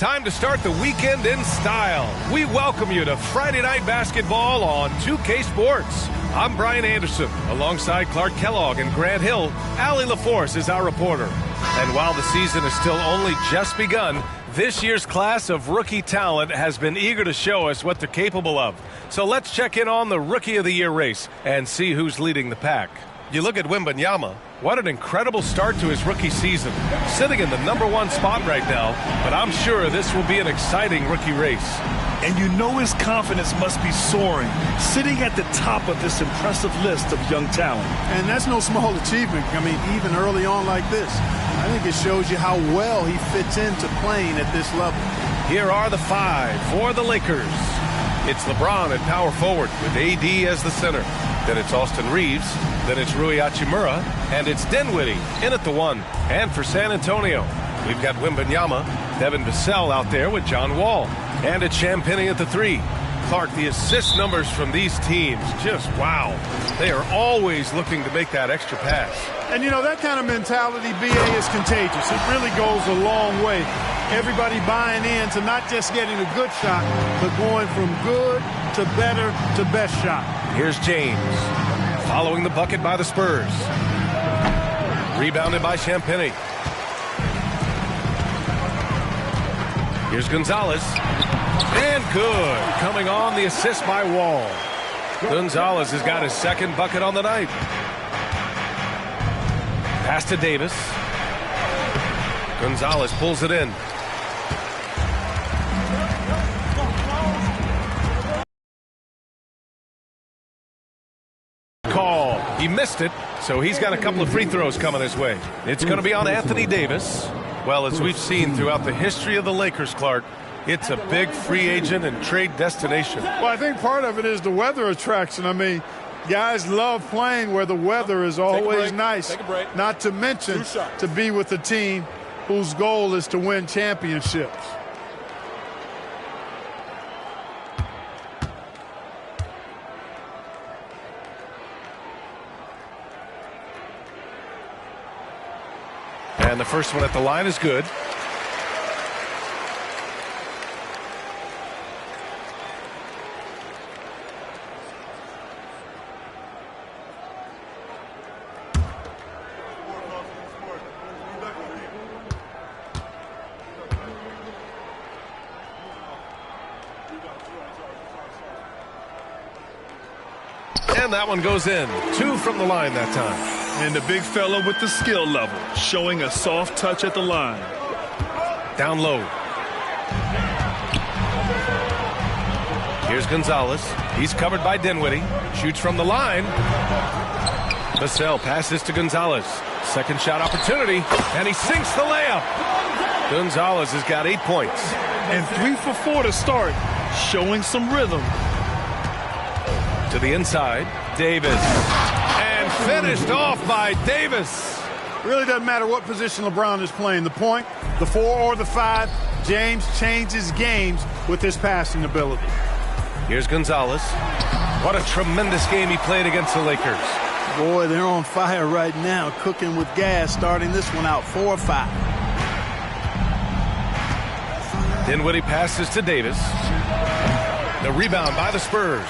Time to start the weekend in style. We welcome you to Friday Night Basketball on 2K Sports. I'm Brian Anderson. Alongside Clark Kellogg and Grant Hill, Allie LaForce is our reporter. And while the season is still only just begun, this year's class of rookie talent has been eager to show us what they're capable of. So let's check in on the Rookie of the Year race and see who's leading the pack. You look at Wembanyama. What an incredible start to his rookie season. Sitting in the #1 spot right now, but I'm sure this will be an exciting rookie race. And you know his confidence must be soaring, sitting at the top of this impressive list of young talent. And that's no small achievement. I mean, even early on like this, I think it shows you how well he fits into playing at this level. Here are the 5 for the Lakers. It's LeBron at power forward with AD as the center. Then it's Austin Reeves. Then it's Rui Hachimura. And it's Dinwiddie in at the 1. And for San Antonio, we've got Wembanyama, Devin Vassell out there with John Wall. And it's Champagnie at the 3. Clark, the assist numbers from these teams, just wow. They are always looking to make that extra pass. And, you know, that kind of mentality, BA, is contagious. It really goes a long way. Everybody buying in to not just getting a good shot, but going from good to better to best shot. Here's James, following the bucket by the Spurs. Rebounded by Champagnie. Here's Gonzalez. And good. Coming on the assist by Wall. Gonzalez has got his second bucket on the night. Pass to Davis. Gonzalez pulls it in. Call. He missed it, so he's got a couple of free throws coming his way. It's going to be on Anthony Davis. Well, as we've seen throughout the history of the Lakers, Clark, it's a big free agent and trade destination. Well, I think part of it is the weather attraction. I mean, guys love playing where the weather is always nice. Not to mention to be with a team whose goal is to win championships. And the first one at the line is good. And that one goes in. 2 from the line that time. And the big fella with the skill level, showing a soft touch at the line. Down low. Here's Gonzalez. He's covered by Dinwiddie. Shoots from the line. Vassell passes to Gonzalez. Second shot opportunity. And he sinks the layup. Gonzalez has got 8 points. And 3 for 4 to start, showing some rhythm. To the inside, Davis. And finished off by Davis. Really doesn't matter what position LeBron is playing. The point, the 4 or the 5, James changes games with his passing ability. Here's Gonzalez. What a tremendous game he played against the Lakers. Boy, they're on fire right now, cooking with gas, starting this one out 4-5. Dinwiddie passes to Davis. The rebound by the Spurs.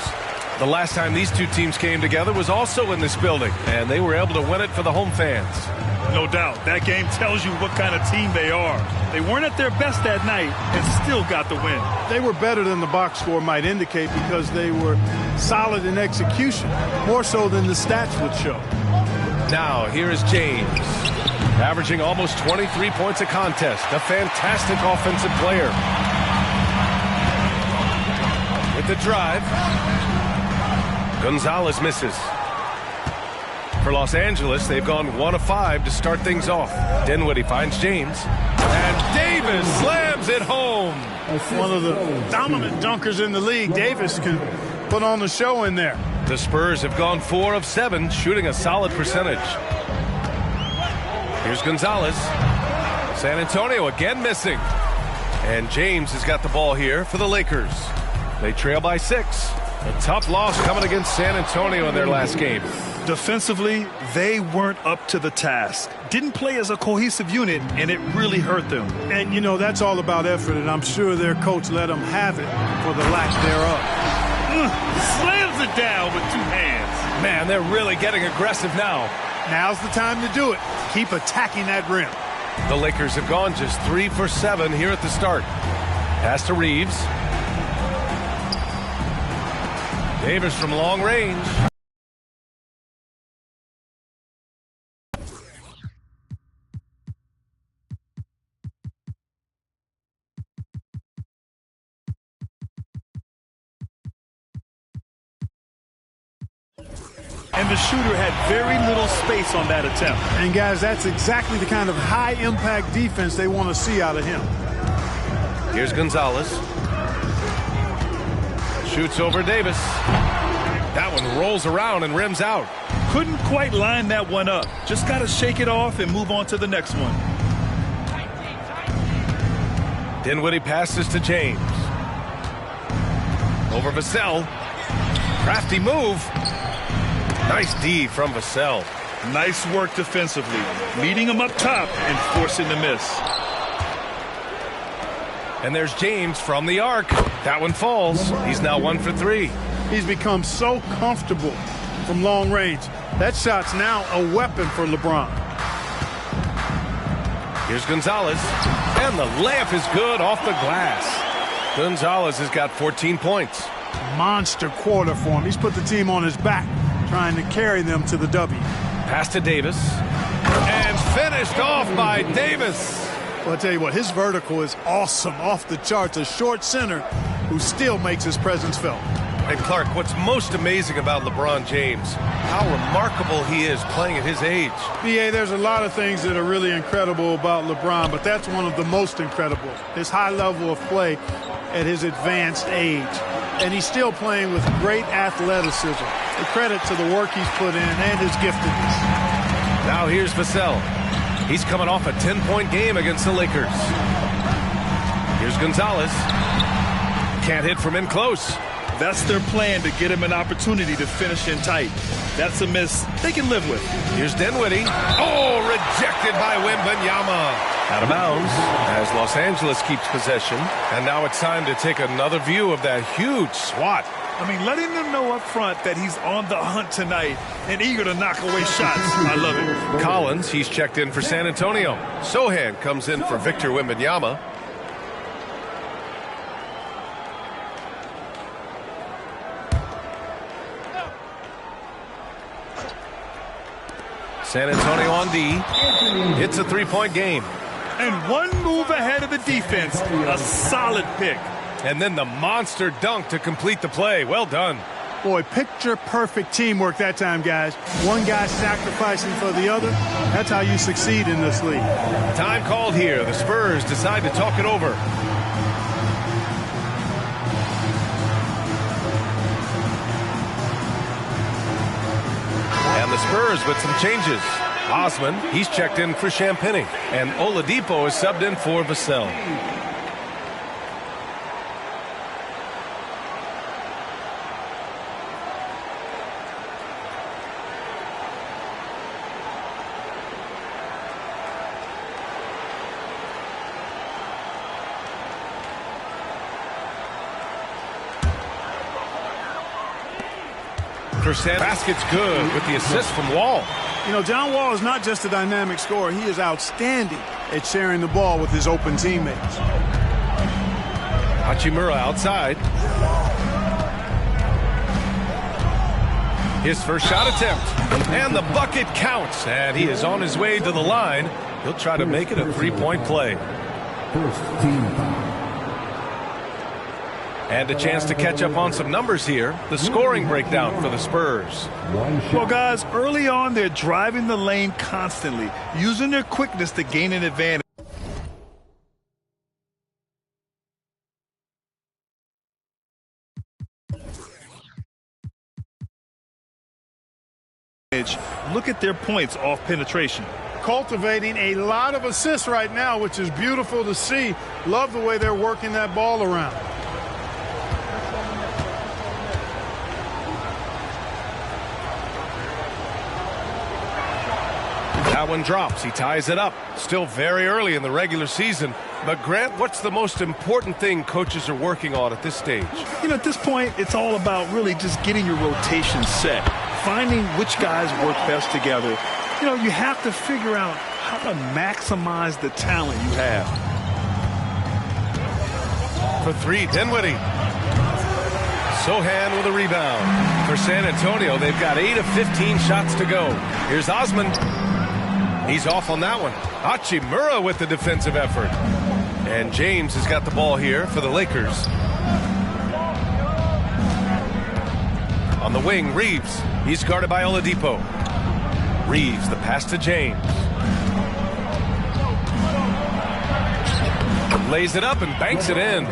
The last time these two teams came together was also in this building, and they were able to win it for the home fans. No doubt. That game tells you what kind of team they are. They weren't at their best that night and still got the win. They were better than the box score might indicate because they were solid in execution, more so than the stats would show. Now, here is James, averaging almost 23 points a contest. A fantastic offensive player. With the drive. Gonzalez misses. For Los Angeles, they've gone 1 of 5 to start things off. Dinwiddie finds James. And Davis slams it home. One of the dominant dunkers in the league. Davis can put on the show in there. The Spurs have gone 4 of 7, shooting a solid percentage. Here's Gonzalez. San Antonio again missing. And James has got the ball here for the Lakers. They trail by 6. A tough loss coming against San Antonio in their last game. Defensively, they weren't up to the task. Didn't play as a cohesive unit, and it really hurt them. And, you know, that's all about effort, and I'm sure their coach let them have it for the lack thereof. Slams it down with 2 hands. Man, they're really getting aggressive now. Now's the time to do it. Keep attacking that rim. The Lakers have gone just 3 for 7 here at the start. Pass to Reeves. Davis from long range. And the shooter had very little space on that attempt. And, guys, that's exactly the kind of high-impact defense they want to see out of him. Here's Gonzalez. Shoots over Davis. That one rolls around and rims out. Couldn't quite line that one up. Just got to shake it off and move on to the next one. Dinwiddie passes to James. Over Vassell. Crafty move. Nice D from Vassell. Nice work defensively. Meeting him up top and forcing the miss. And there's James from the arc. That one falls. He's now 1 for 3. He's become so comfortable from long range. That shot's now a weapon for LeBron. Here's Gonzalez. And the layup is good off the glass. Gonzalez has got 14 points. Monster quarter for him. He's put the team on his back, trying to carry them to the W. Pass to Davis. And finished off by Davis. Well, I'll tell you what, his vertical is awesome, off the charts. A short center who still makes his presence felt. And Clark, what's most amazing about LeBron James, how remarkable he is playing at his age. B.A., there's a lot of things that are really incredible about LeBron, but that's one of the most incredible. His high level of play at his advanced age. And he's still playing with great athleticism. A credit to the work he's put in and his giftedness. Now here's Vassell. He's coming off a 10-point game against the Lakers. Here's Gonzalez. Can't hit from in close. That's their plan, to get him an opportunity to finish in tight. That's a miss they can live with. Here's Dinwiddie. Oh, rejected by Wembanyama. Out of bounds as Los Angeles keeps possession. And now it's time to take another view of that huge swat. I mean, letting them know up front that he's on the hunt tonight and eager to knock away shots. I love it. Collins, he's checked in for San Antonio. Sohan comes in for Victor Wembanyama. San Antonio on D. It's a 3-point game. And one move ahead of the defense. A solid pick. And then the monster dunk to complete the play. Well done. Boy, picture-perfect teamwork that time, guys. One guy sacrificing for the other. That's how you succeed in this league. Time called here. The Spurs decide to talk it over. And the Spurs with some changes. Osman, he's checked in for Champagny. And Oladipo is subbed in for Vassell. Basket's good with the assist from Wall. You know, John Wall is not just a dynamic scorer. He is outstanding at sharing the ball with his open teammates. Hachimura outside. His first shot attempt. And the bucket counts. And he is on his way to the line. He'll try to make it a 3-point play. First team foul. And a chance to catch up on some numbers here. The scoring breakdown for the Spurs. Well, guys, early on, they're driving the lane constantly, using their quickness to gain an advantage. Look at their points off penetration. Cultivating a lot of assists right now, which is beautiful to see. Love the way they're working that ball around. That one drops. He ties it up. Still very early in the regular season. But, Grant, what's the most important thing coaches are working on at this stage? You know, at this point, it's all about really just getting your rotation set, finding which guys work best together. You know, you have to figure out how to maximize the talent you have. For three, Dinwiddie. Sohan with a rebound. For San Antonio, they've got 8 of 15 shots to go. Here's Osman. He's off on that one. Hachimura with the defensive effort. And James has got the ball here for the Lakers. On the wing, Reeves. He's guarded by Oladipo. Reeves, the pass to James. Lays it up and banks it in.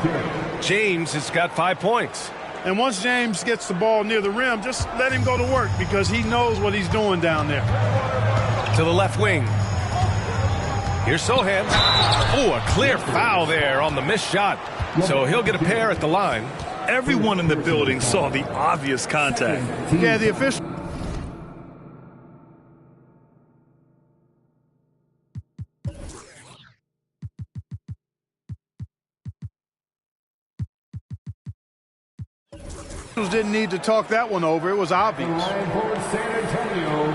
James has got 5 points. And once James gets the ball near the rim, just let him go to work because he knows what he's doing down there. To the left wing. Here's Sohan. Oh, a clear foul there on the missed shot. So he'll get a pair at the line. Everyone in the building saw the obvious contact. Yeah, the official. Didn't need to talk that one over. It was obvious. Line for San Antonio,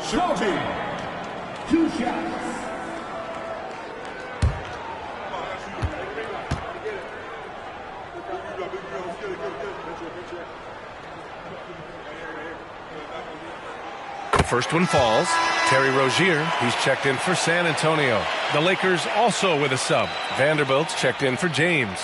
shooting 2 shots. First one falls. Terry Rozier, he's checked in for San Antonio. The Lakers also with a sub. Vanderbilt's checked in for James.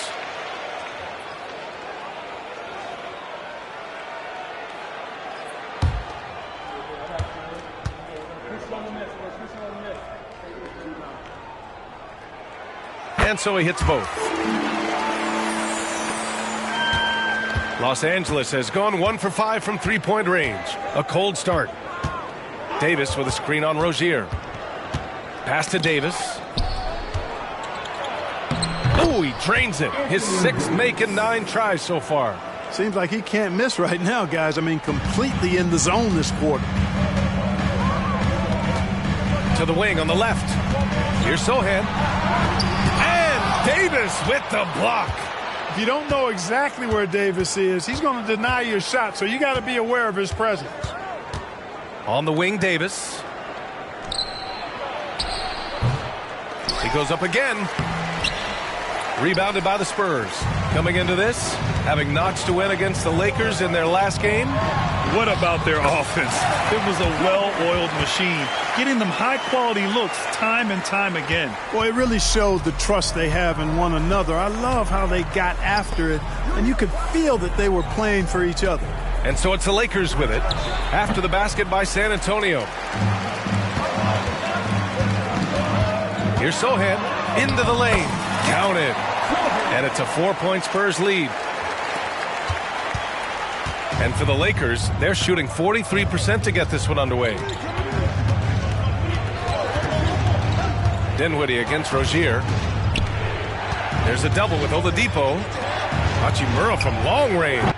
And so he hits both. Los Angeles has gone 1 for 5 from three-point range. A cold start. Davis with a screen on Rozier. Pass to Davis. Oh, he drains it. His 6th make in 9 tries so far. Seems like he can't miss right now, guys. I mean, completely in the zone this quarter. To the wing on the left. Here's Sohan. And Davis with the block. If you don't know exactly where Davis is, he's going to deny your shot, so you got to be aware of his presence. On the wing, Davis. He goes up again. Rebounded by the Spurs. Coming into this, having notched to win against the Lakers in their last game. What about their offense? It was a well-oiled machine, getting them high-quality looks time and time again. Boy, it really showed the trust they have in one another. I love how they got after it, and you could feel that they were playing for each other. And so it's the Lakers with it. After the basket by San Antonio. Here's Sohan. Into the lane. Counted. And it's a 4-point Spurs lead. And for the Lakers, they're shooting 43% to get this one underway. Dinwiddie against Rozier. There's a double with Oladipo. Hachimura from long range.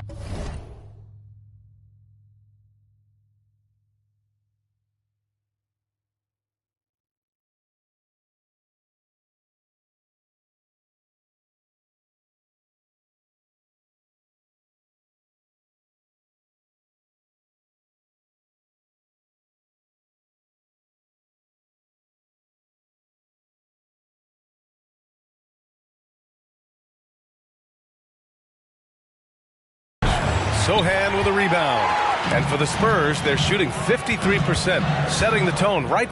Sohan with a rebound. And for the Spurs, they're shooting 53%, setting the tone right.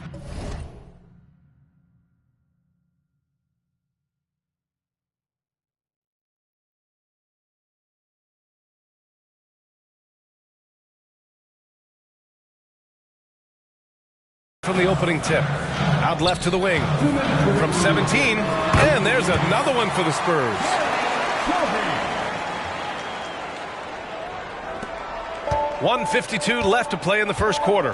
From the opening tip. Out left to the wing. From 17. And there's another one for the Spurs. 1:52 left to play in the first quarter.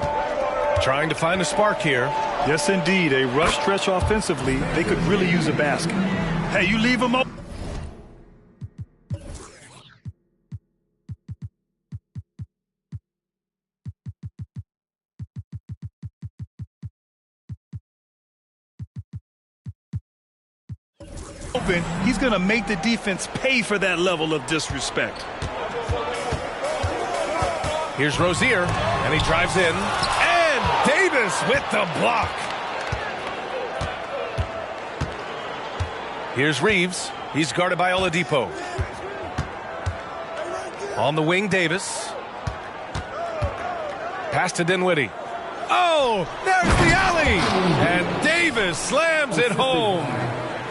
Trying to find a spark here. Yes, indeed. A rush stretch offensively. They could really use a basket. Hey, you leave them open. open, he's going to make the defense pay for that level of disrespect. Here's Rozier, and he drives in. And Davis with the block. Here's Reeves. He's guarded by Oladipo. On the wing, Davis. Pass to Dinwiddie. Oh, there's the alley! And Davis slams it home.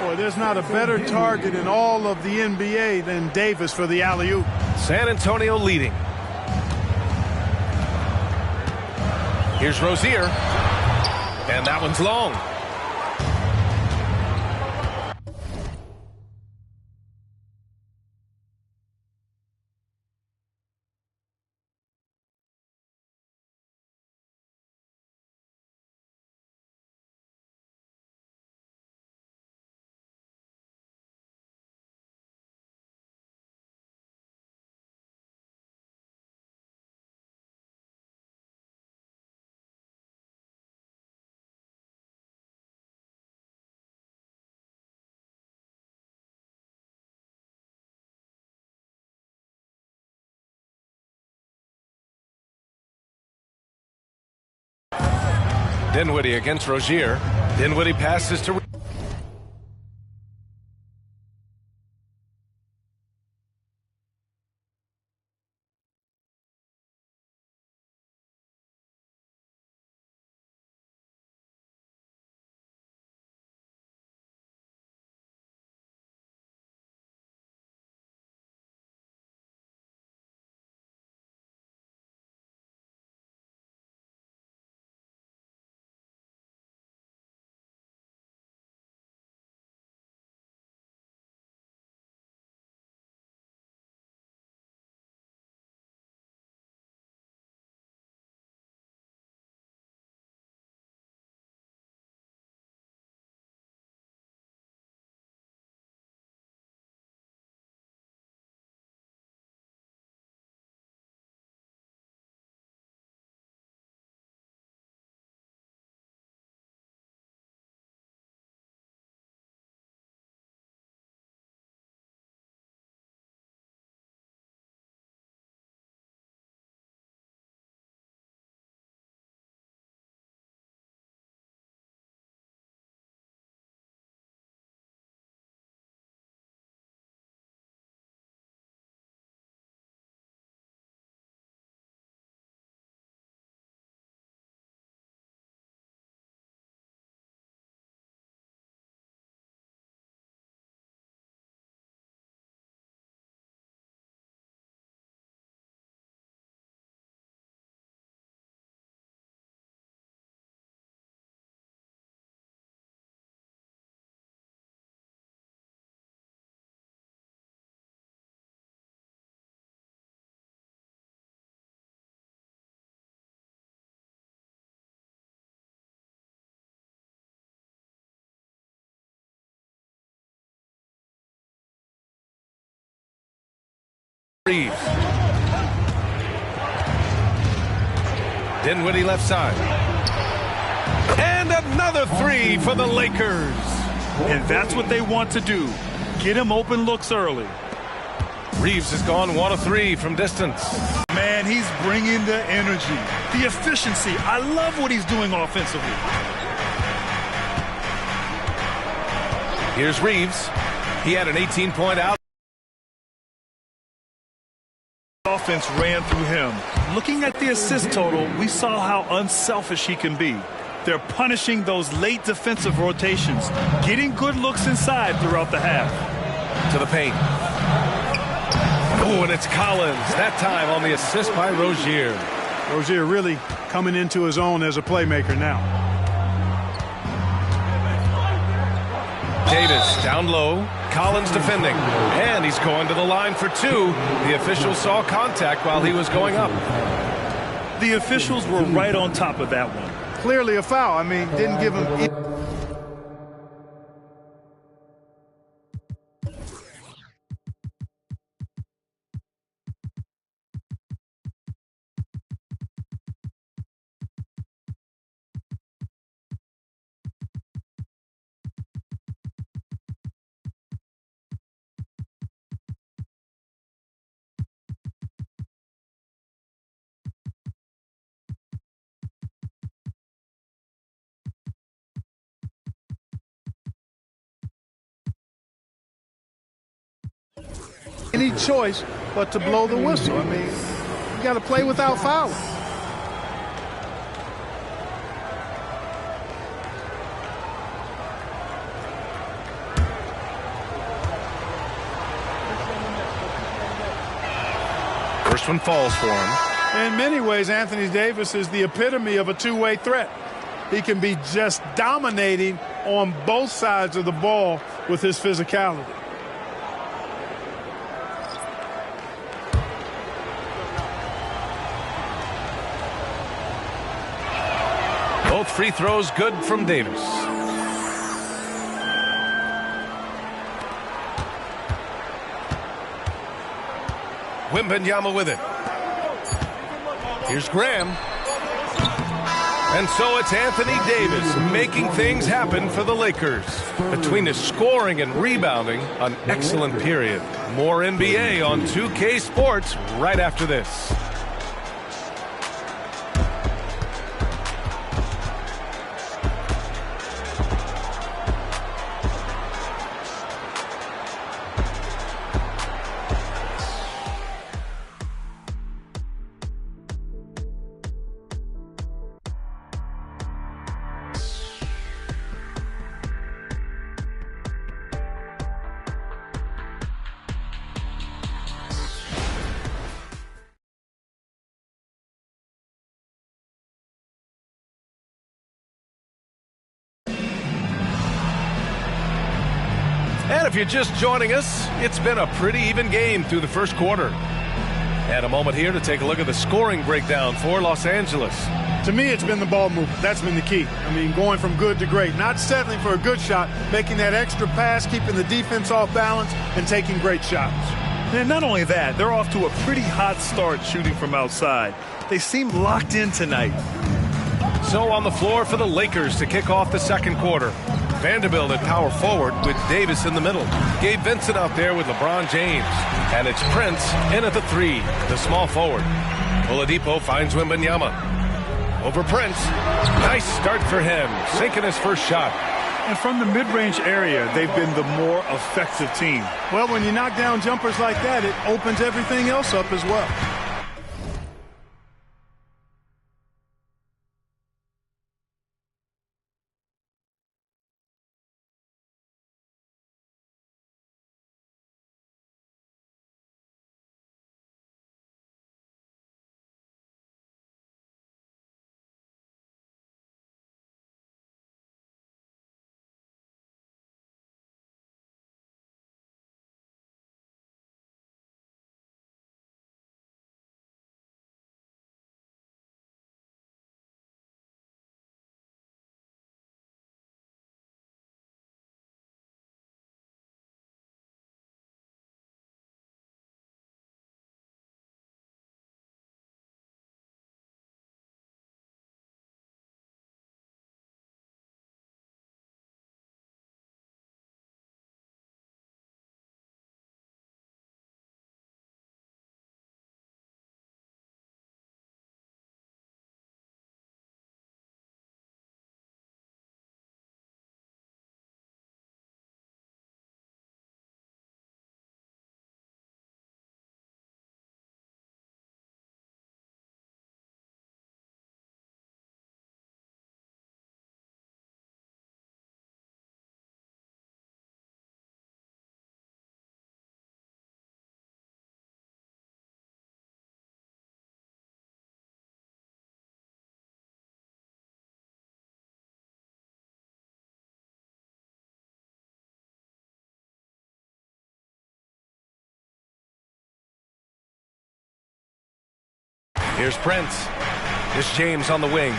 Boy, there's not a better target in all of the NBA than Davis for the alley-oop. San Antonio leading. Here's Rozier. And that one's long. Dinwiddie against Rozier. Dinwiddie passes to... Reeves. Dinwiddie left side. And another three for the Lakers. And that's what they want to do. Get him open looks early. Reeves has gone 1 of 3 from distance. Man, he's bringing the energy, the efficiency. I love what he's doing offensively. Here's Reeves. He had an 18-point out. Offense ran through him. Looking at the assist total, we saw how unselfish he can be. They're punishing those late defensive rotations, getting good looks inside throughout the half. To the paint. Oh, and it's Collins. That time on the assist by Rozier. Rozier really coming into his own as a playmaker now. Davis down low. Collins defending. And he's going to the line for 2. The officials saw contact while he was going up. The officials were right on top of that one. Clearly a foul. I mean, didn't give him... any choice but to blow the whistle. I mean, you got to play without fouling. First one falls for him. In many ways, Anthony Davis is the epitome of a two-way threat. He can be just dominating on both sides of the ball with his physicality. Both free throws good from Davis. Wembanyama with it. Here's Graham. And so it's Anthony Davis making things happen for the Lakers. Between his scoring and rebounding, an excellent period. More NBA on 2K Sports right after this. And if you're just joining us, it's been a pretty even game through the first quarter. And a moment here to take a look at the scoring breakdown for Los Angeles. To me, it's been the ball movement. That's been the key. I mean, going from good to great. Not settling for a good shot, making that extra pass, keeping the defense off balance, and taking great shots. And not only that, they're off to a pretty hot start shooting from outside. They seem locked in tonight. So on the floor for the Lakers to kick off the second quarter. Vanderbilt at power forward with Davis in the middle. Gabe Vincent out there with LeBron James. And it's Prince in at the three, the small forward. Oladipo finds Wembanyama. Over Prince. Nice start for him, sinking his first shot. And from the mid-range area, they've been the more effective team. Well, when you knock down jumpers like that, it opens everything else up as well. Here's Prince. Here's James on the wing.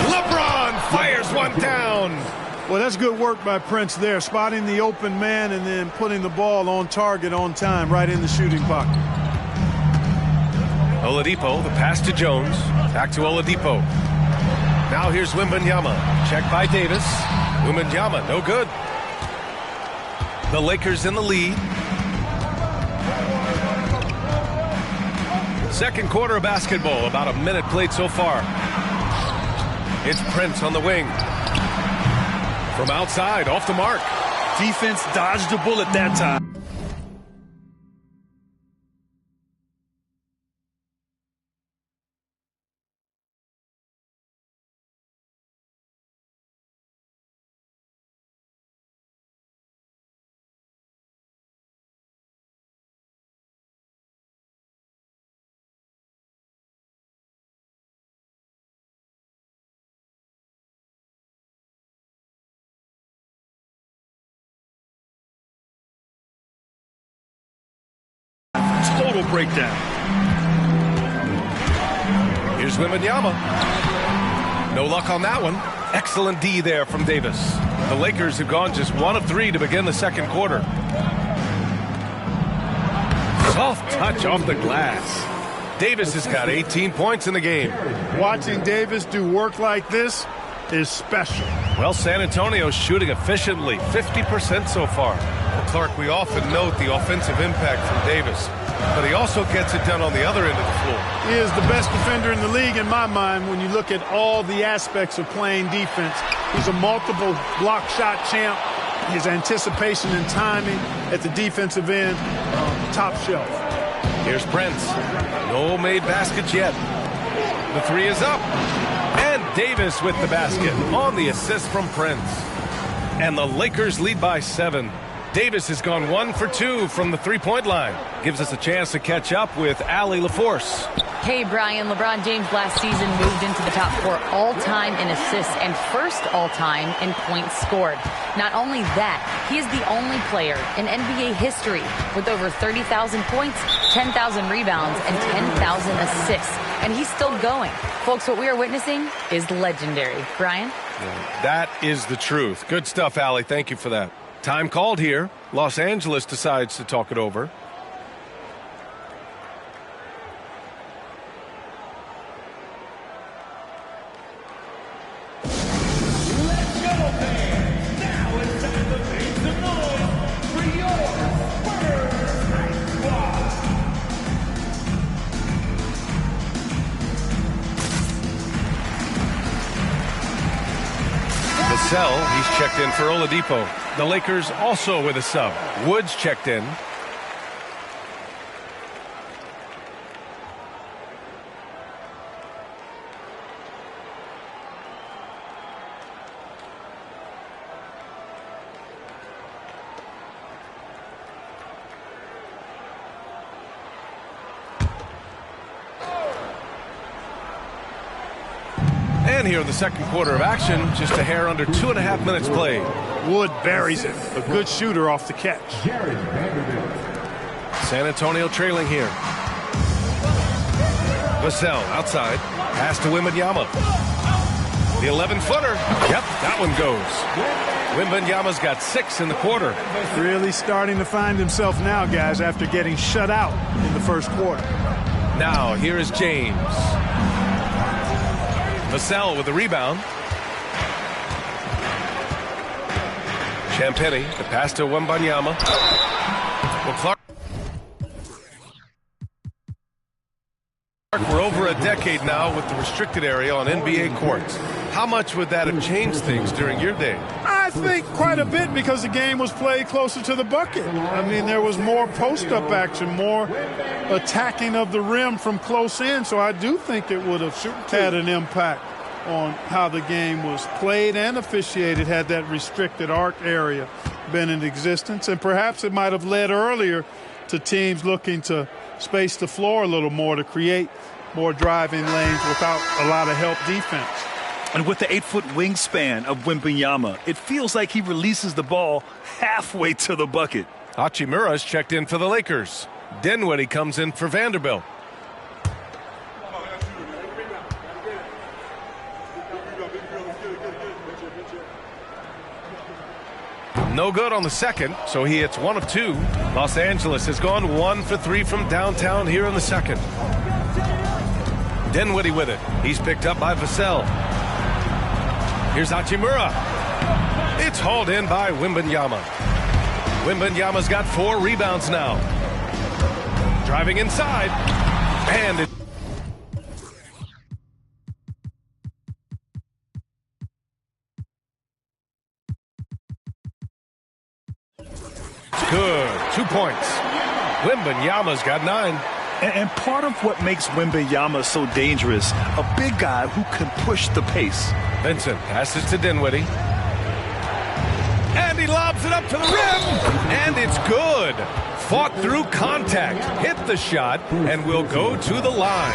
LeBron fires one down. Well, that's good work by Prince there, spotting the open man and then putting the ball on target on time, right in the shooting pocket. Oladipo, the pass to Jones. Back to Oladipo. Now here's Wembanyama. Check by Davis. Wembanyama, no good. The Lakers in the lead. Second quarter of basketball, about a minute played so far. It's Prince on the wing. From outside, off the mark. Defense dodged a bullet that time. physical breakdown. Here's Wembanyama. No luck on that one. Excellent D there from Davis. The Lakers have gone just 1 of 3 to begin the second quarter. Soft touch off the glass. Davis has got 18 points in the game. Watching Davis do work like this is special. Well, San Antonio's shooting efficiently, 50% so far. Well, Clark, we often note the offensive impact from Davis, but he also gets it done on the other end of the floor. He is the best defender in the league in my mind when you look at all the aspects of playing defense. He's a multiple block shot champ. His anticipation and timing at the defensive end, top shelf. Here's Prince. No made baskets yet. The three is up. And Davis with the basket on the assist from Prince. And the Lakers lead by 7. Davis has gone 1 for 2 from the three-point line. Gives us a chance to catch up with Allie LaForce. Hey, Brian. LeBron James last season moved into the top 4 all-time in assists and first all-time in points scored. Not only that, he is the only player in NBA history with over 30,000 points, 10,000 rebounds, and 10,000 assists. And he's still going. Folks, what we are witnessing is legendary. Brian? That is the truth. Good stuff, Allie. Thank you for that. Time called here. Los Angeles decides to talk it over. Let's go, fans. Now it's time to make some noise for your Spurs Night Squad. Vassell, he's checked in for Oladipo. The Lakers also with a sub. Woods checked in. And here in the second quarter of action, just a hair under 2.5 minutes played. Wood buries it. A good shooter off the catch. San Antonio trailing here. Vassell outside. Pass to Wembanyama. The 11-footer. Yep, that one goes. Wembanyama's got 6 in the quarter. Really starting to find himself now, guys, after getting shut out in the first quarter. Now, here is James. Vassell with the rebound. Champagny, the pass to Wembanyama. Well, Clark, we're over a decade now with the restricted area on NBA courts. How much would that have changed things during your day? I think quite a bit because the game was played closer to the bucket. I mean, there was more post-up action, more attacking of the rim from close in, so I do think it would have had an impact on how the game was played and officiated had that restricted arc area been in existence. And perhaps it might have led earlier to teams looking to space the floor a little more to create more driving lanes without a lot of help defense. And with the 8-foot wingspan of Wembanyama, it feels like he releases the ball halfway to the bucket. Hachimura's checked in for the Lakers. Dinwiddie comes in for Vanderbilt. No good on the second, so he hits 1 of 2. Los Angeles has gone 1 for 3 from downtown here in the second. Dinwiddie with it. He's picked up by Vassell. Here's Hachimura. It's hauled in by Wembanyama. Wembanyama's got 4 rebounds now. Driving inside. And it good. 2 points. Wembanyama's got 9. And part of what makes Wembanyama so dangerous, a big guy who can push the pace. Vincent passes to Dinwiddie. And he lobs it up to the rim. And it's good. Fought through contact. Hit the shot and will go to the line.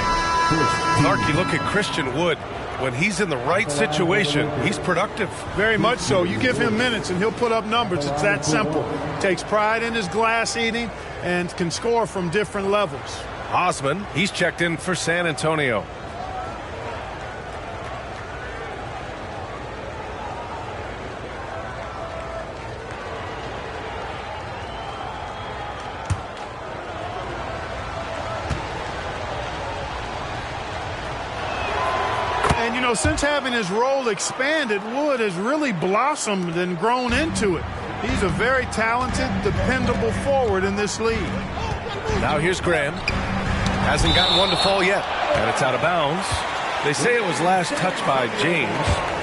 Clark, you look at Christian Wood. When he's in the right situation, he's productive. Very much so. You give him minutes and he'll put up numbers. It's that simple. Takes pride in his glass eating and can score from different levels. Osman, he's checked in for San Antonio. And, you know, since having his role expanded, Wood has really blossomed and grown into it. He's a very talented, dependable forward in this league. Now here's Graham. Hasn't gotten one to fall yet, and it's out of bounds. They say it was last touched by James.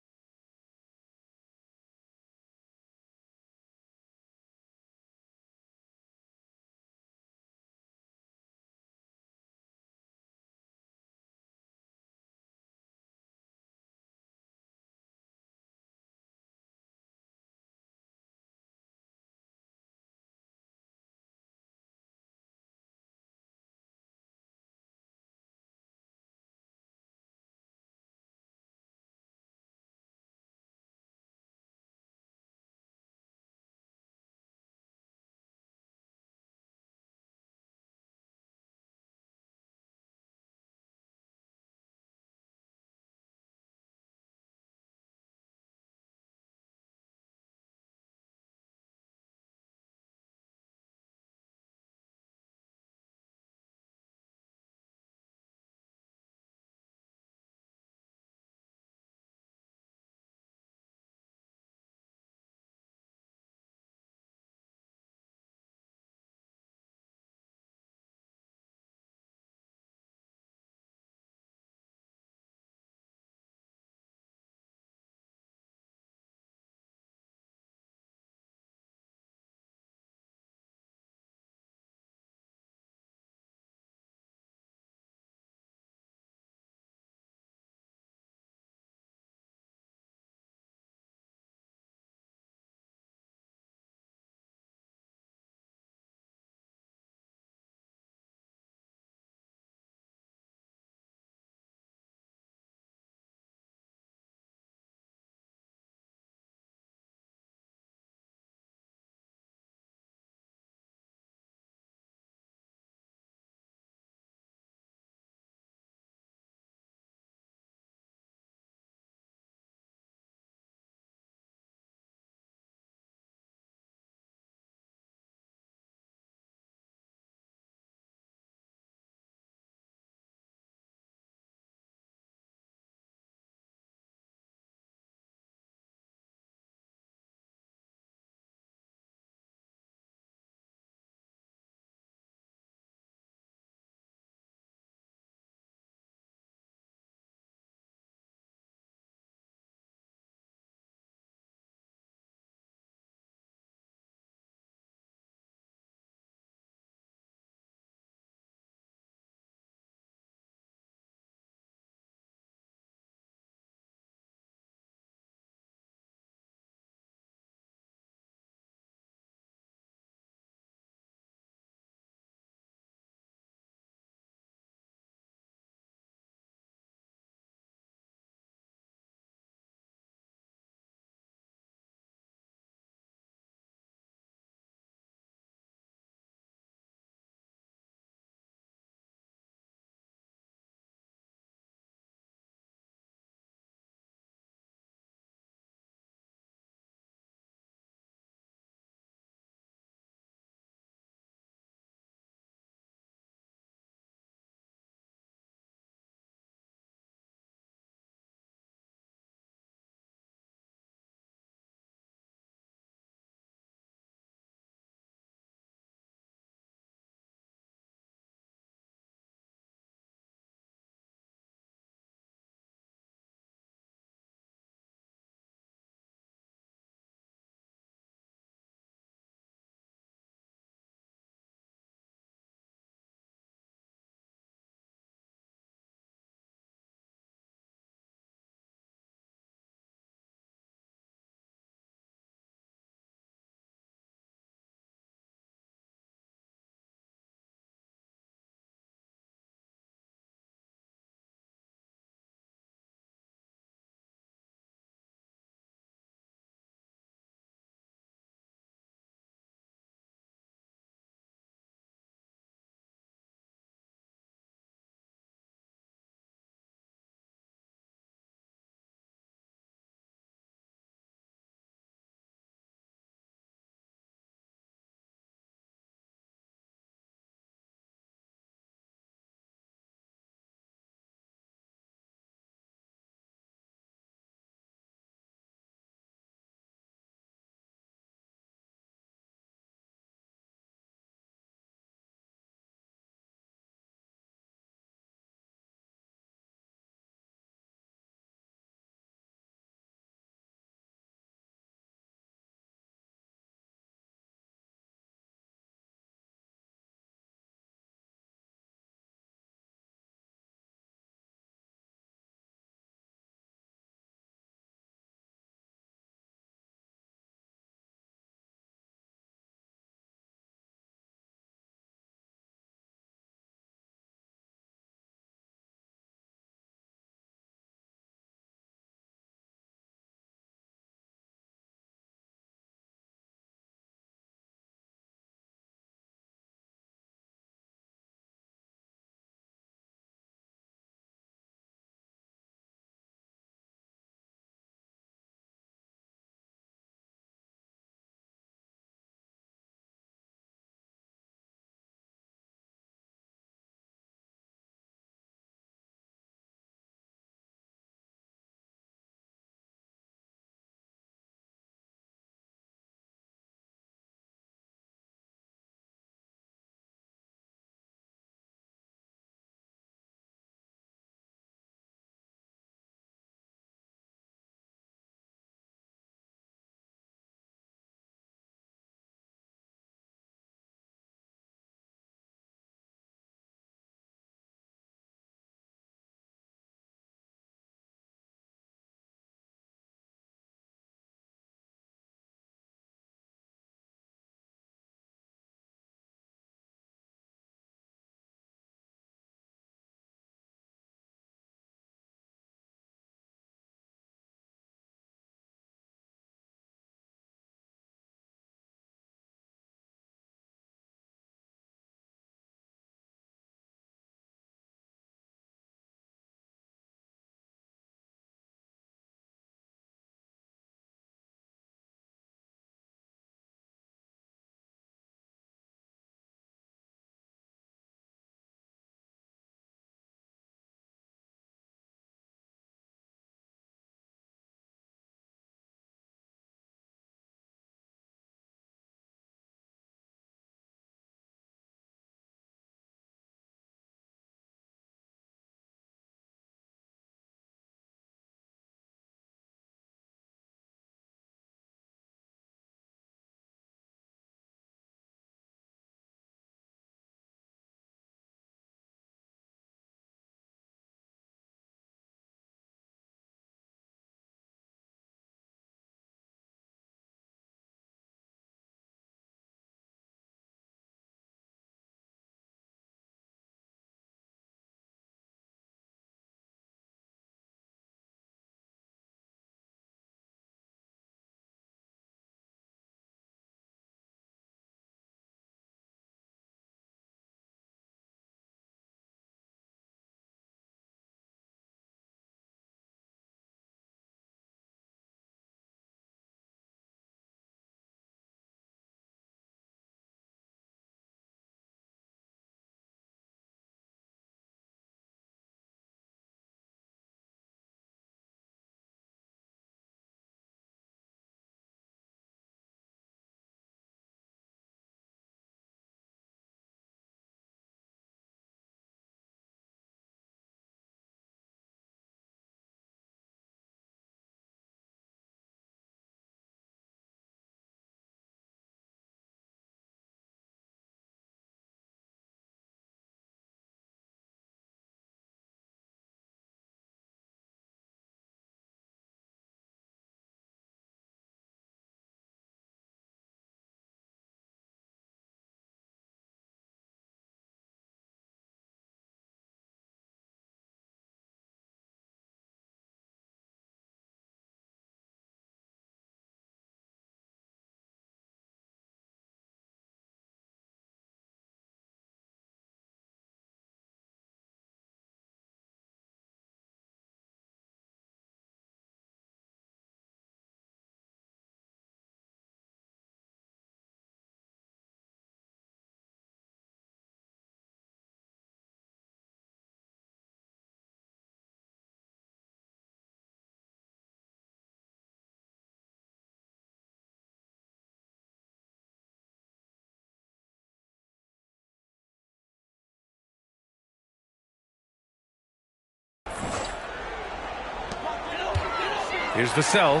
Here's the sell.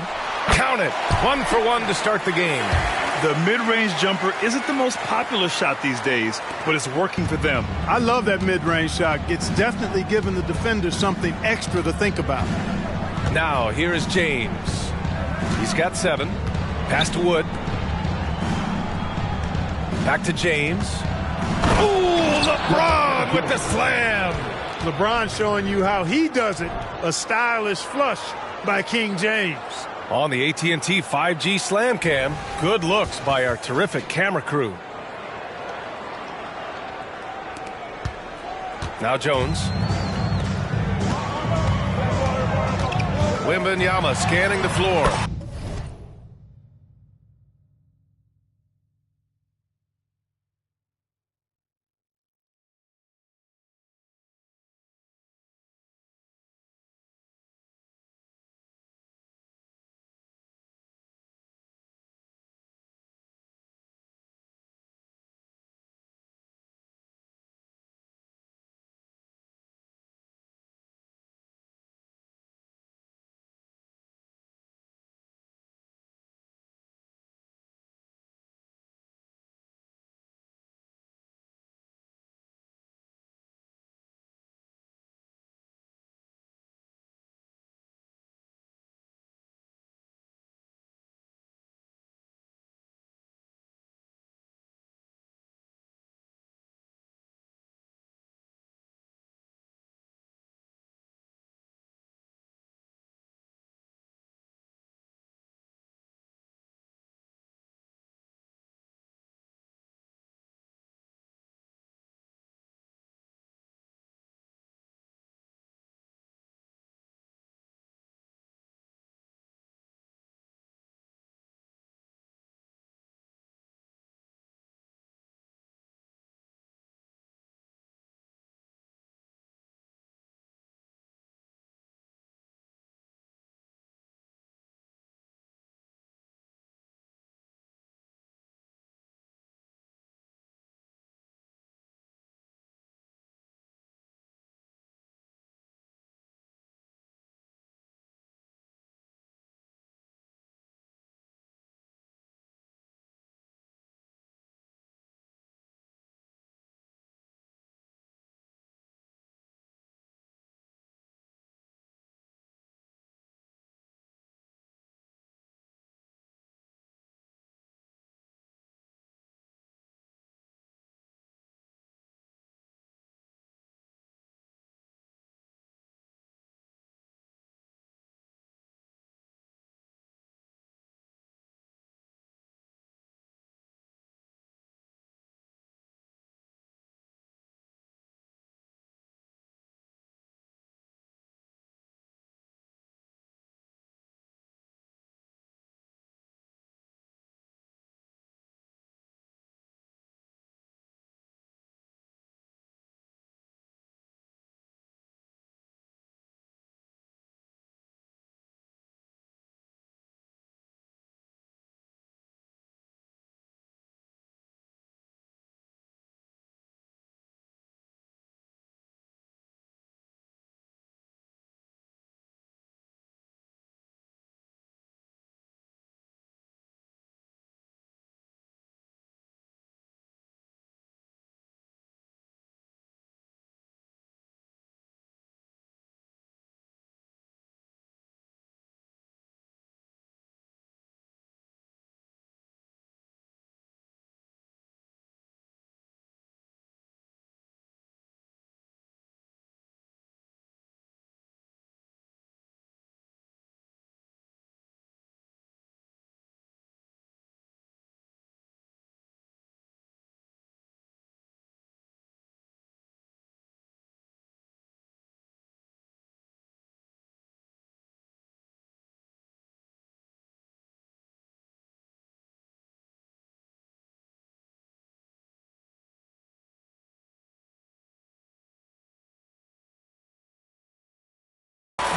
Count it. 1 for 1 to start the game. The mid-range jumper isn't the most popular shot these days, but it's working for them. I love that mid-range shot. It's definitely giving the defender something extra to think about. Now, here is James. He's got 7. Pass to Wood. Back to James. Ooh, LeBron with the slam. LeBron showing you how he does it. A stylish flush by King James. On the AT&T 5G Slam Cam, good looks by our terrific camera crew. Now Jones. Wembanyama scanning the floor.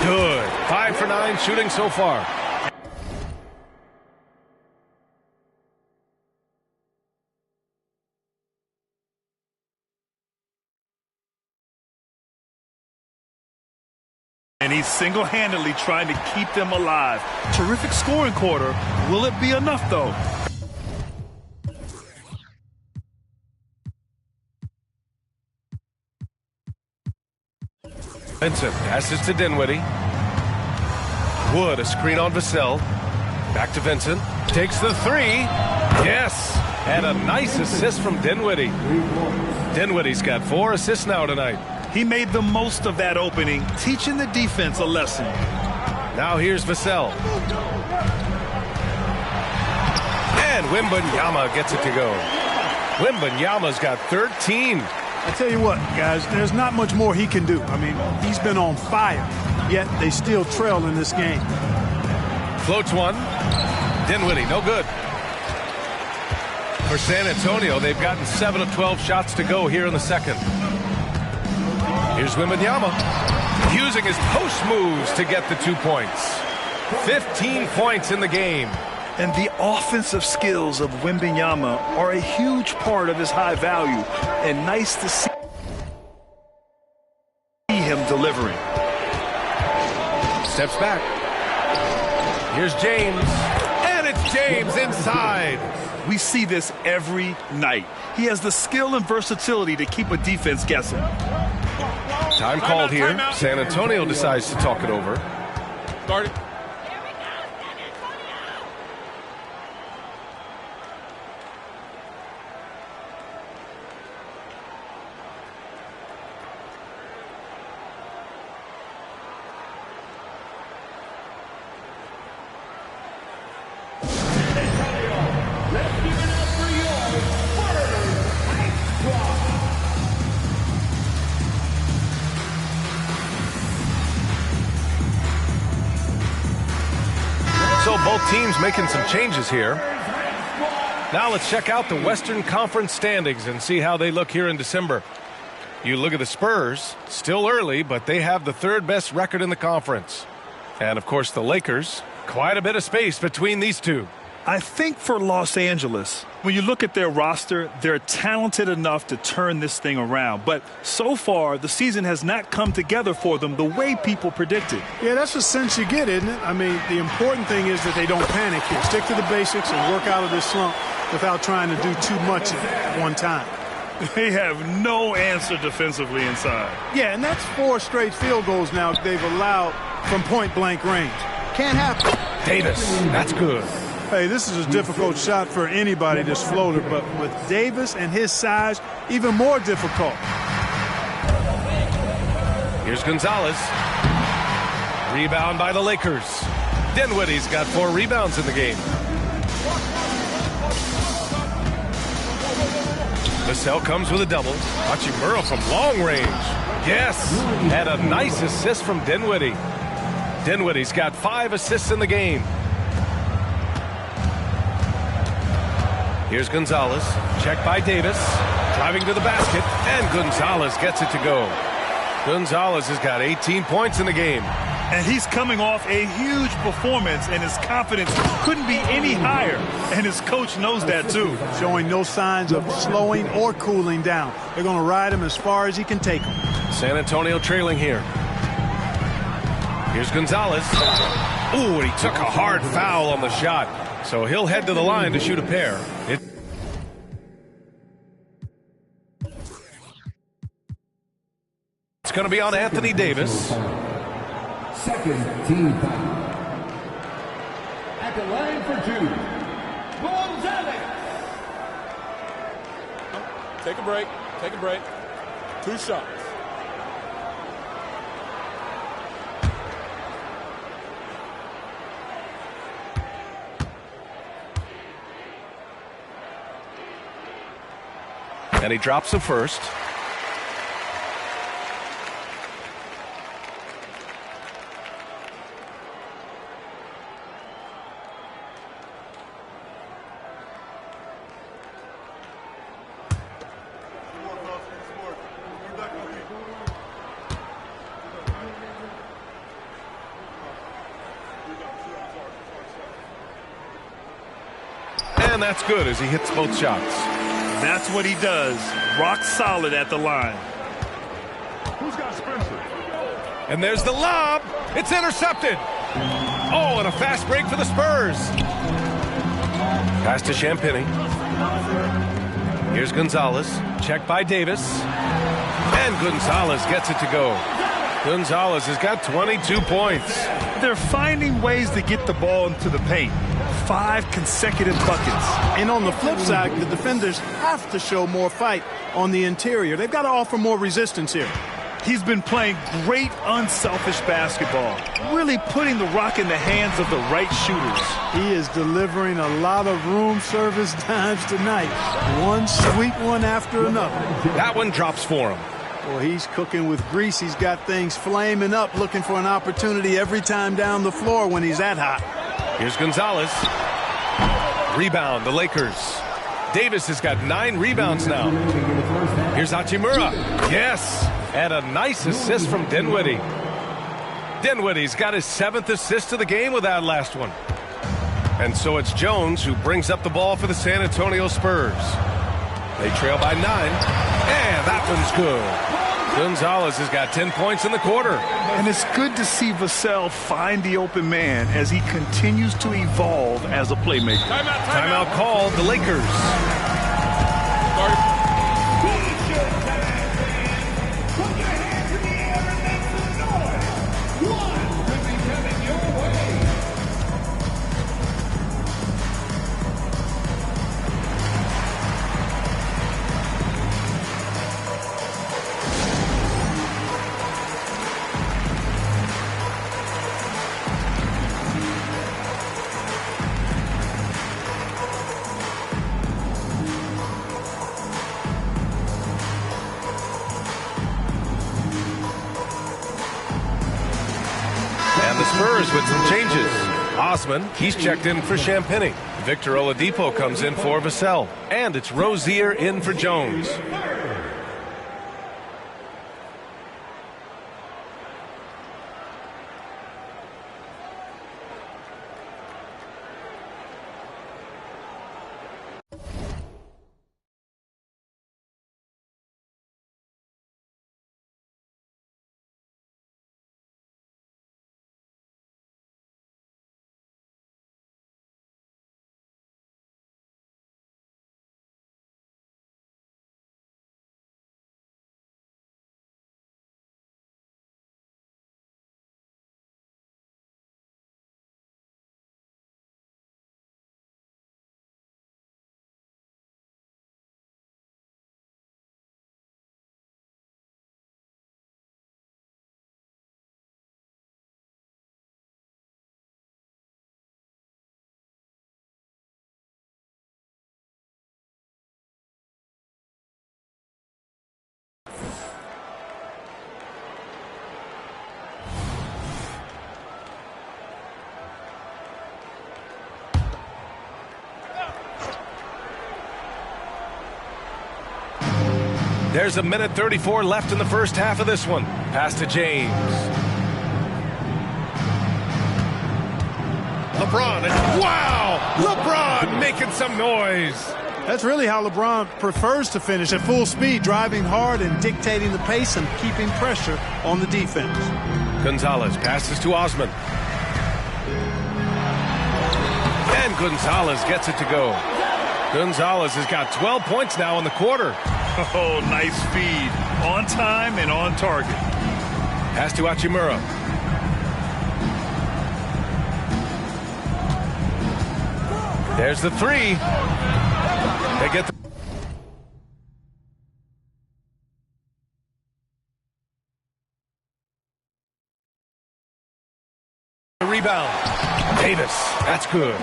Good. 5 for 9 shooting so far. And he's single-handedly trying to keep them alive. Terrific scoring quarter. Will it be enough, though? Vincent passes to Dinwiddie. Wood, a screen on Vassell. Back to Vincent. Takes the three. Yes! And a nice assist from Dinwiddie. Dinwiddie's got 4 assists now tonight. He made the most of that opening, teaching the defense a lesson. Now here's Vassell. And Wembanyama gets it to go. Wembanyama's got 13. I tell you what, guys, there's not much more he can do. I mean, he's been on fire, yet they still trail in this game. Floats one. Dinwiddie, no good. For San Antonio, they've gotten 7 of 12 shots to go here in the second. Here's Wembanyama, using his post moves to get the 2 points. 15 points in the game. And the offensive skills of Wembanyama are a huge part of his high value. And nice to see him delivering. Steps back. Here's James. And it's James inside. We see this every night. He has the skill and versatility to keep a defense guessing. Time called here. San Antonio decides to talk it over. Start it. So both teams making some changes here. Now let's check out the Western Conference standings and see how they look here in December. You look at the Spurs, still early, but they have the 3rd best record in the conference. And of course the Lakers, quite a bit of space between these two. I think for Los Angeles, when you look at their roster, they're talented enough to turn this thing around. But so far, the season has not come together for them the way people predicted. Yeah, that's the sense you get, isn't it? I mean, the important thing is that they don't panic here. Stick to the basics and work out of this slump without trying to do too much at one time. They have no answer defensively inside. Yeah, and that's 4 straight field goals now they've allowed from point-blank range. Can't happen. Davis, that's good. Hey, this is a difficult shot for anybody, this floater, but with Davis and his size, even more difficult. Here's Gonzalez. Rebound by the Lakers. Dinwiddie's got 4 rebounds in the game. Vassell comes with a double. Hachimura from long range. Yes, and a nice assist from Dinwiddie. Dinwiddie's got 5 assists in the game. Here's Gonzalez. Check by Davis. Driving to the basket. And Gonzalez gets it to go. Gonzalez has got 18 points in the game. And he's coming off a huge performance, and his confidence couldn't be any higher. And his coach knows that, too. Showing no signs of slowing or cooling down. They're going to ride him as far as he can take him. San Antonio trailing here. Here's Gonzalez. Ooh, and he took a hard foul on the shot. So he'll head to the line to shoot a pair. It's going to be on Anthony Davis. Second team foul. At the line for 2, Gonzalez. Take a break. Take a break. 2 shots. And he drops the first. And that's good as he hits both shots. That's what he does. Rock solid at the line. Who's got Spencer? And there's the lob. It's intercepted. Oh, and a fast break for the Spurs. Pass to Champagny. Here's Gonzalez. Check by Davis. And Gonzalez gets it to go. Gonzalez has got 22 points. They're finding ways to get the ball into the paint. 5 consecutive buckets. And on the flip side, the defenders have to show more fight on the interior. They've got to offer more resistance here. He's been playing great unselfish basketball, really putting the rock in the hands of the right shooters. He is delivering a lot of room service dimes tonight. One sweet one after another. That one drops for him. Well, he's cooking with grease. He's got things flaming up, looking for an opportunity every time down the floor when he's that hot. Here's Gonzalez. Rebound, the Lakers. Davis has got 9 rebounds now. Here's Hachimura. Yes, and a nice assist from Dinwiddie. Dinwiddie's got his 7th assist of the game with that last one. And so it's Jones who brings up the ball for the San Antonio Spurs. They trail by 9, and that one's good. Gonzalez has got 10 points in the quarter. And it's good to see Vassell find the open man as he continues to evolve as a playmaker. Timeout called, the Lakers. And the Spurs with some changes. Osman, he's checked in for Champagny. Victor Oladipo comes in for Vassell. And it's Rozier in for Jones. There's a minute 34 left in the first half of this one. Pass to James. LeBron, and wow! LeBron making some noise. That's really how LeBron prefers to finish, at full speed, driving hard and dictating the pace and keeping pressure on the defense. Gonzalez passes to Osman. And Gonzalez gets it to go. Gonzalez has got 12 points now in the quarter. Oh, nice feed. On time and on target. Pass to Hachimura. There's the 3. They get the rebound. Davis, that's good.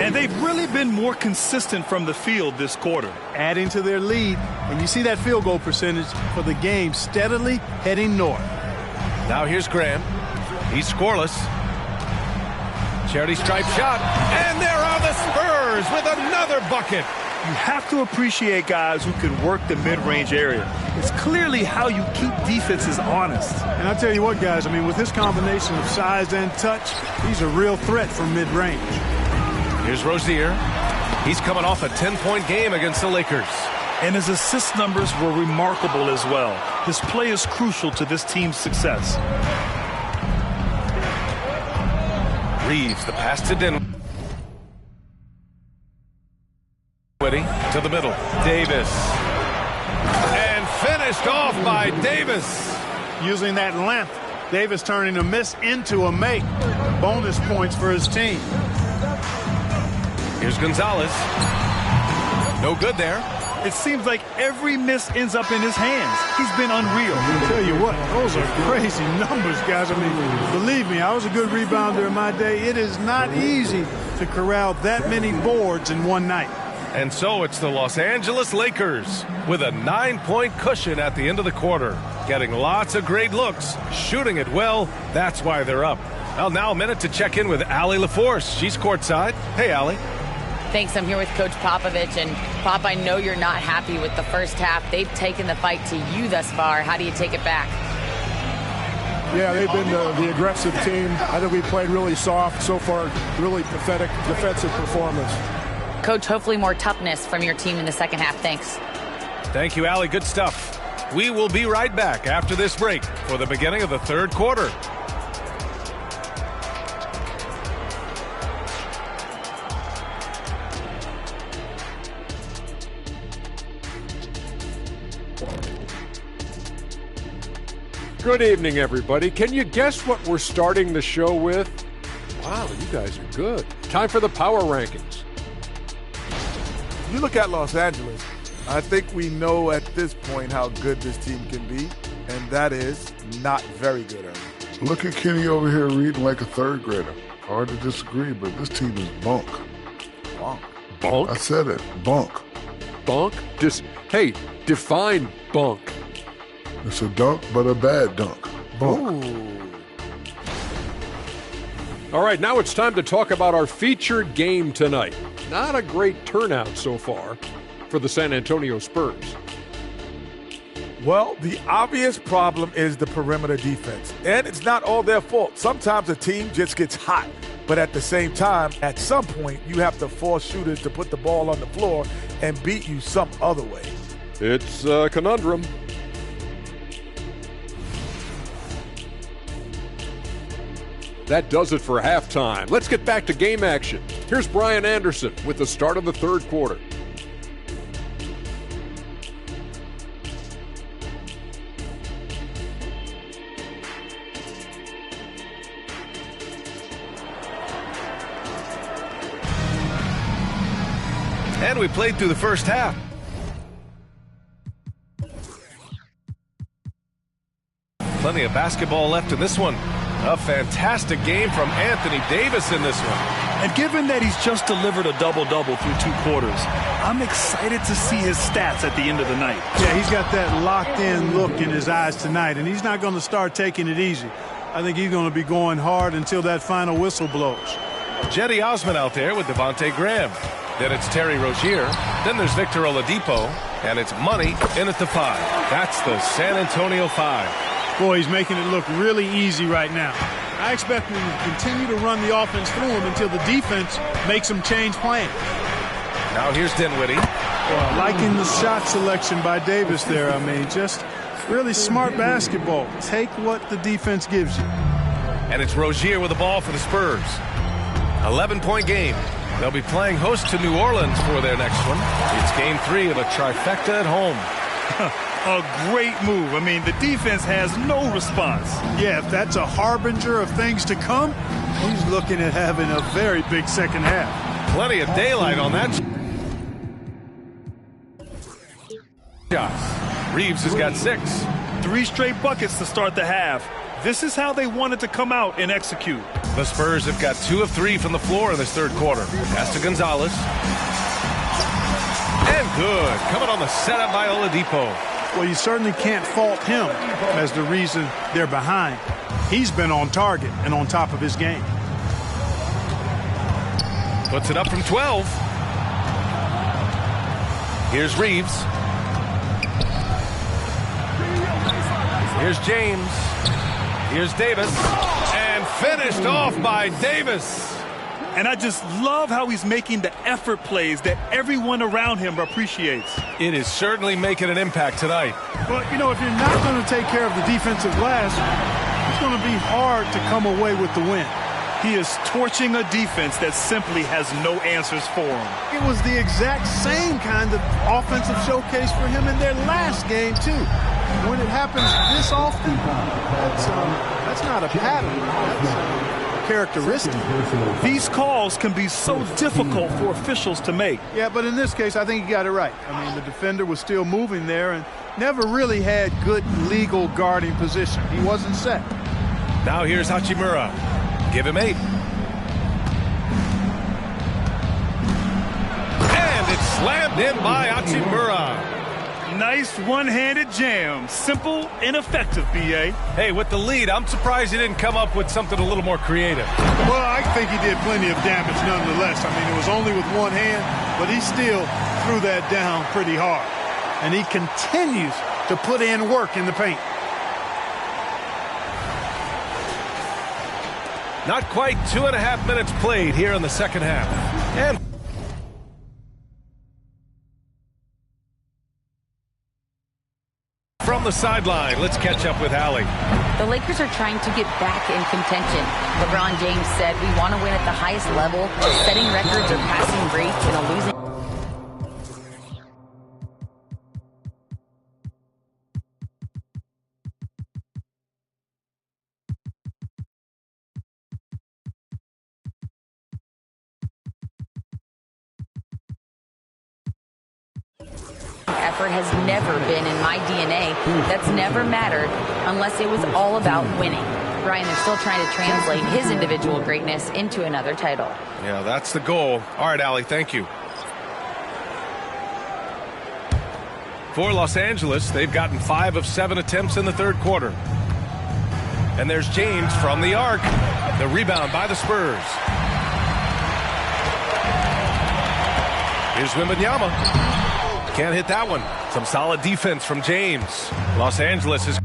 And they've really been more consistent from the field this quarter. Adding to their lead, and you see that field goal percentage for the game steadily heading north. Now here's Graham. He's scoreless. Charity stripe shot, and there are the Spurs with another bucket. You have to appreciate guys who can work the mid-range area. It's clearly how you keep defenses honest. And I tell you what, guys, I mean, with this combination of size and touch, he's a real threat from mid-range. Here's Rozier. He's coming off a 10-point game against the Lakers. And his assist numbers were remarkable as well. His play is crucial to this team's success. Reeves, the pass to Dinwiddie. To the middle. Davis. And finished off by Davis. Using that length, Davis turning a miss into a make. Bonus points for his team. Here's Gonzalez. No good there. It seems like every miss ends up in his hands. He's been unreal. I'll tell you what, those are crazy numbers, guys. I mean, believe me, I was a good rebounder in my day. It is not easy to corral that many boards in one night. And so it's the Los Angeles Lakers with a 9-point cushion at the end of the quarter. Getting lots of great looks, shooting it well. That's why they're up. Well, now a minute to check in with Allie LaForce. She's courtside. Hey, Allie. Thanks. I'm here with Coach Popovich. And, Pop, I know you're not happy with the first half. They've taken the fight to you thus far. How do you take it back? Yeah, they've been the aggressive team. I think we played really soft so far. Really pathetic defensive performance. Coach, hopefully more toughness from your team in the second half. Thanks. Thank you, Allie. Good stuff. We will be right back after this break for the beginning of the third quarter. Good evening, everybody. Can you guess what we're starting the show with? Wow, you guys are good. Time for the power rankings. You look at Los Angeles, I think we know at this point how good this team can be, and that is not very good. Look at Kenny over here reading like a third grader. Hard to disagree, but this team is bunk. Bunk? Bunk? I said it. Bunk. Bunk? Hey, define bunk. It's a dunk, but a bad dunk. Bunk. Ooh. All right, now it's time to talk about our featured game tonight. Not a great turnout so far for the San Antonio Spurs. Well, the obvious problem is the perimeter defense, and it's not all their fault. Sometimes a team just gets hot, but at the same time, at some point, you have to force shooters to put the ball on the floor and beat you some other way. It's a conundrum. That does it for halftime. Let's get back to game action. Here's Brian Anderson with the start of the third quarter. And we played through the first half. Plenty of basketball left in this one. A fantastic game from Anthony Davis in this one. And given that he's just delivered a double-double through 2 quarters, I'm excited to see his stats at the end of the night. Yeah, he's got that locked-in look in his eyes tonight, and he's not going to start taking it easy. I think he's going to be going hard until that final whistle blows. Jetty Osman out there with Devontae Graham. Then it's Terry Rozier. Then there's Victor Oladipo. And it's Money in at the 5. That's the San Antonio 5. Boy, he's making it look really easy right now. I expect him to continue to run the offense through him until the defense makes him change plans. Now here's Dinwiddie. Well, liking the shot selection by Davis there. I mean, just really smart basketball. Take what the defense gives you. And it's Rozier with the ball for the Spurs. 11-point game. They'll be playing host to New Orleans for their next one. It's game 3 of a trifecta at home. A great move. I mean, the defense has no response. Yeah, if that's a harbinger of things to come, he's looking at having a very big second half. Plenty of daylight on that shot. Reeves has got 6. 3 straight buckets to start the half. This is how they wanted to come out and execute. The Spurs have got 2 of 3 from the floor in this third quarter. Pass to Gonzalez. And good. Coming on the setup by Oladipo. Well, you certainly can't fault him as the reason they're behind. He's been on target and on top of his game. Puts it up from 12. Here's Reeves. Here's James. Here's Davis. And finished off by Davis. And I just love how he's making the effort plays that everyone around him appreciates. It is certainly making an impact tonight. Well, you know, if you're not going to take care of the defensive glass, it's going to be hard to come away with the win. He is torching a defense that simply has no answers for him. It was the exact same kind of offensive showcase for him in their last game, too. When it happens this often, that's not a pattern. That's a characteristic. These calls can be so difficult for officials to make. Yeah, but in this case, I think he got it right. I mean, the defender was still moving there and never really had good legal guarding position. He wasn't set. Now here's Hachimura. Give him 8. And it's slammed in by Hachimura. Nice one-handed jam. Simple and effective, B.A. Hey, with the lead, I'm surprised he didn't come up with something a little more creative. Well, I think he did plenty of damage nonetheless. I mean, it was only with one hand, but he still threw that down pretty hard. And he continues to put in work in the paint. Not quite 2.5 minutes played here in the second half. And from the sideline, let's catch up with Allie. The Lakers are trying to get back in contention. LeBron James said, "We want to win at the highest level, setting records or passing breaks in a losing." Effort has never been in my DNA. That's never mattered unless it was all about winning. Brian, they're still trying to translate his individual greatness into another title. Yeah, that's the goal. All right, Allie, thank you. For Los Angeles, they've gotten 5 of 7 attempts in the third quarter. And there's James from the arc. The rebound by the Spurs. Here's Wembanyama. Can't hit that one. Some solid defense from James. Los Angeles is...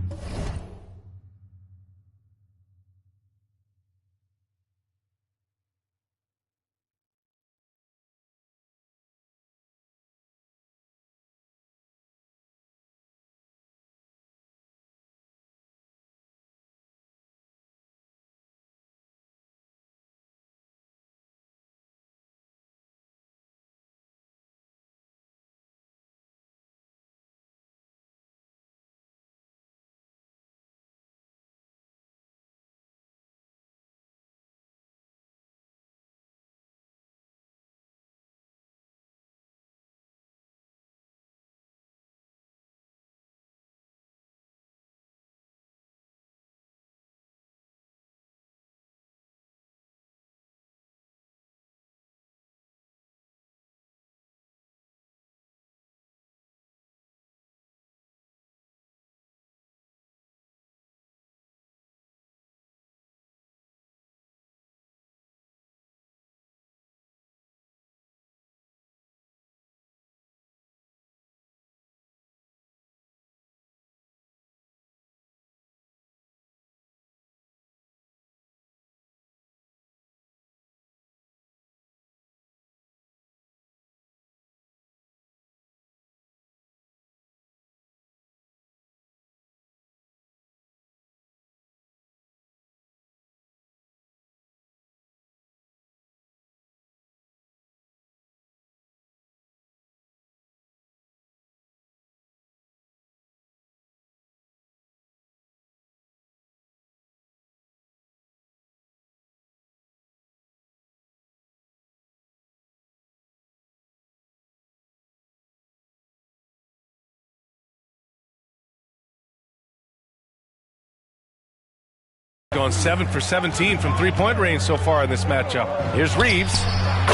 Gone 7 for 17 from three-point range so far in this matchup. Here's Reeves.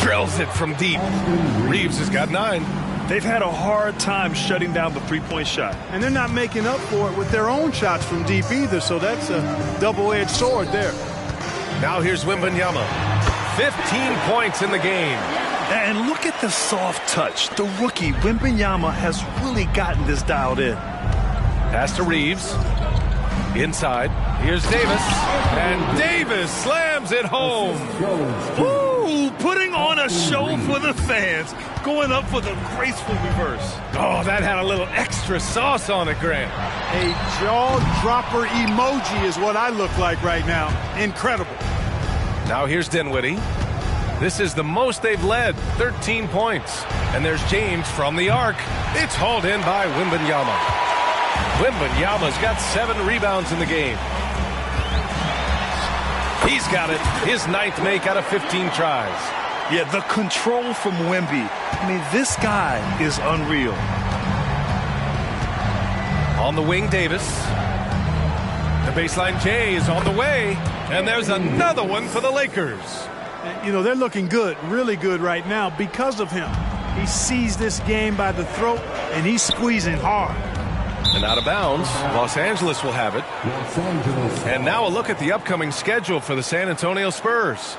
Drills it from deep. Reeves has got 9. They've had a hard time shutting down the three-point shot. And they're not making up for it with their own shots from deep either, so that's a double-edged sword there. Now here's Wembanyama. 15 points in the game. And look at the soft touch. The rookie, Wembanyama, has really gotten this dialed in. Pass to Reeves. Inside. Here's Davis. And Davis slams it home. Ooh, putting on a show for the fans. Going up for the graceful reverse. Oh, that had a little extra sauce on it, Grant. A jaw-dropper emoji is what I look like right now. Incredible. Now here's Dinwiddie. This is the most they've led, 13 points. And there's James from the arc. It's hauled in by Wembanyama. Wembanyama's got 7 rebounds in the game. He's got it. His 9th make out of 15 tries. Yeah, the control from Wemby. I mean, this guy is unreal. On the wing, Davis. The baseline J is on the way. And there's another one for the Lakers. You know, they're looking good, really good right now because of him. He sees this game by the throat, and he's squeezing hard. And out of bounds, Los Angeles will have it. And now a look at the upcoming schedule for the San Antonio Spurs.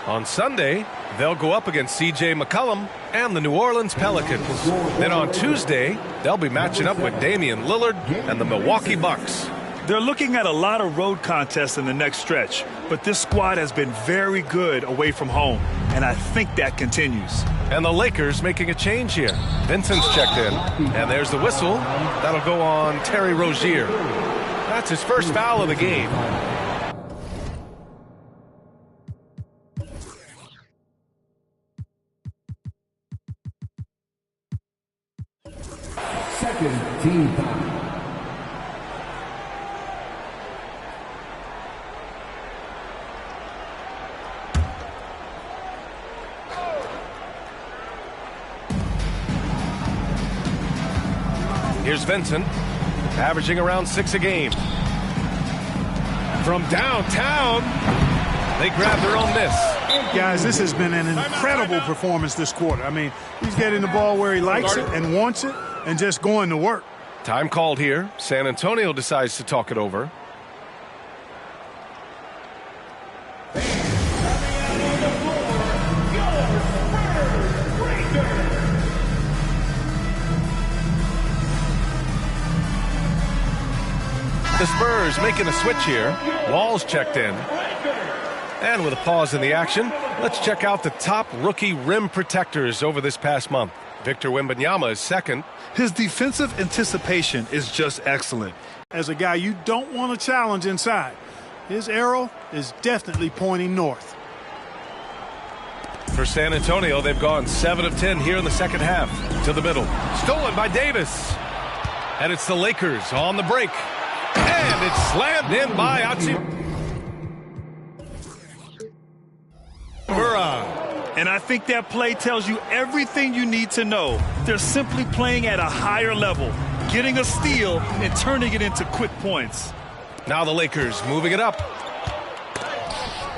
On Sunday, they'll go up against C.J. McCollum and the New Orleans Pelicans. Then on Tuesday, they'll be matching up with Damian Lillard and the Milwaukee Bucks. They're looking at a lot of road contests in the next stretch, but this squad has been very good away from home, and I think that continues. And the Lakers making a change here. Vincent's checked in, and there's the whistle. That'll go on Terry Rozier. That's his first foul of the game. Second team foul. Here's Vincent, averaging around 6 a game. From downtown, they grab their own miss. Guys, this has been an incredible performance this quarter. I mean, he's getting the ball where he likes it and wants it and just going to work. Time called here. San Antonio decides to talk it over. The Spurs making a switch here. Wall's checked in. And with a pause in the action, let's check out the top rookie rim protectors over this past month. Victor Wembanyama is second. His defensive anticipation is just excellent. As a guy you don't want to challenge inside, his arrow is definitely pointing north. For San Antonio, they've gone 7 of 10 here in the second half. To the middle. Stolen by Davis. And it's the Lakers on the break. And it's slammed in by Murrah. And I think that play tells you everything you need to know. They're simply playing at a higher level, getting a steal and turning it into quick points. Now the Lakers moving it up.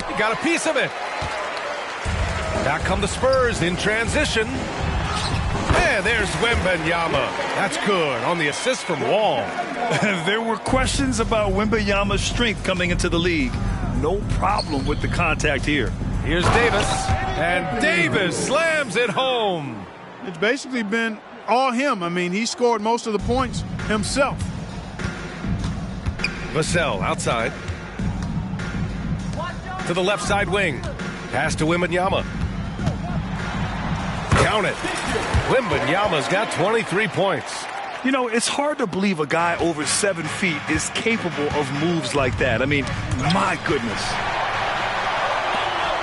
He got a piece of it. Back come the Spurs in transition. And there's Wembanyama. That's good on the assist from Wall. There were questions about Wembanyama's strength coming into the league. No problem with the contact here. Here's Davis. And Davis slams it home. It's basically been all him. I mean, he scored most of the points himself. Vassell outside. To the left side wing. Pass to Wembanyama. Count it. Wembanyama's got 23 points. You know, it's hard to believe a guy over 7 feet is capable of moves like that. I mean, my goodness.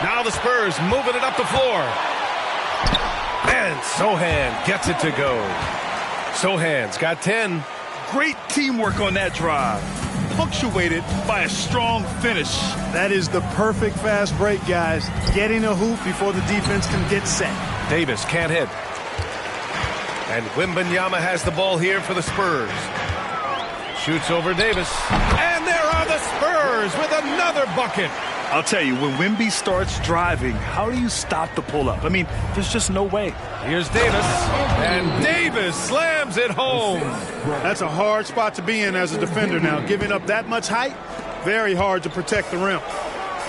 Now the Spurs moving it up the floor. And Sohan gets it to go. Sohan's got 10. Great teamwork on that drive. Punctuated by a strong finish. That is the perfect fast break, guys. Getting a hoop before the defense can get set. Davis can't hit. And Wembanyama has the ball here for the Spurs. Shoots over Davis. And there are the Spurs with another bucket. I'll tell you, when Wemby starts driving, how do you stop the pull-up? I mean, there's just no way. Here's Davis. And Davis slams it home. That's a hard spot to be in as a defender now. Giving up that much height, very hard to protect the rim.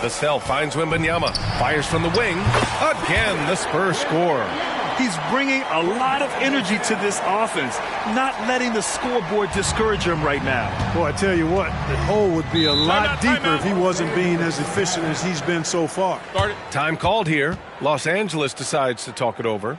Vassell finds Wembanyama. Fires from the wing. Again, the Spurs score. He's bringing a lot of energy to this offense, not letting the scoreboard discourage him right now. Boy, I tell you what, the hole would be a lot deeper if he wasn't being as efficient as he's been so far. Time called here. Los Angeles decides to talk it over.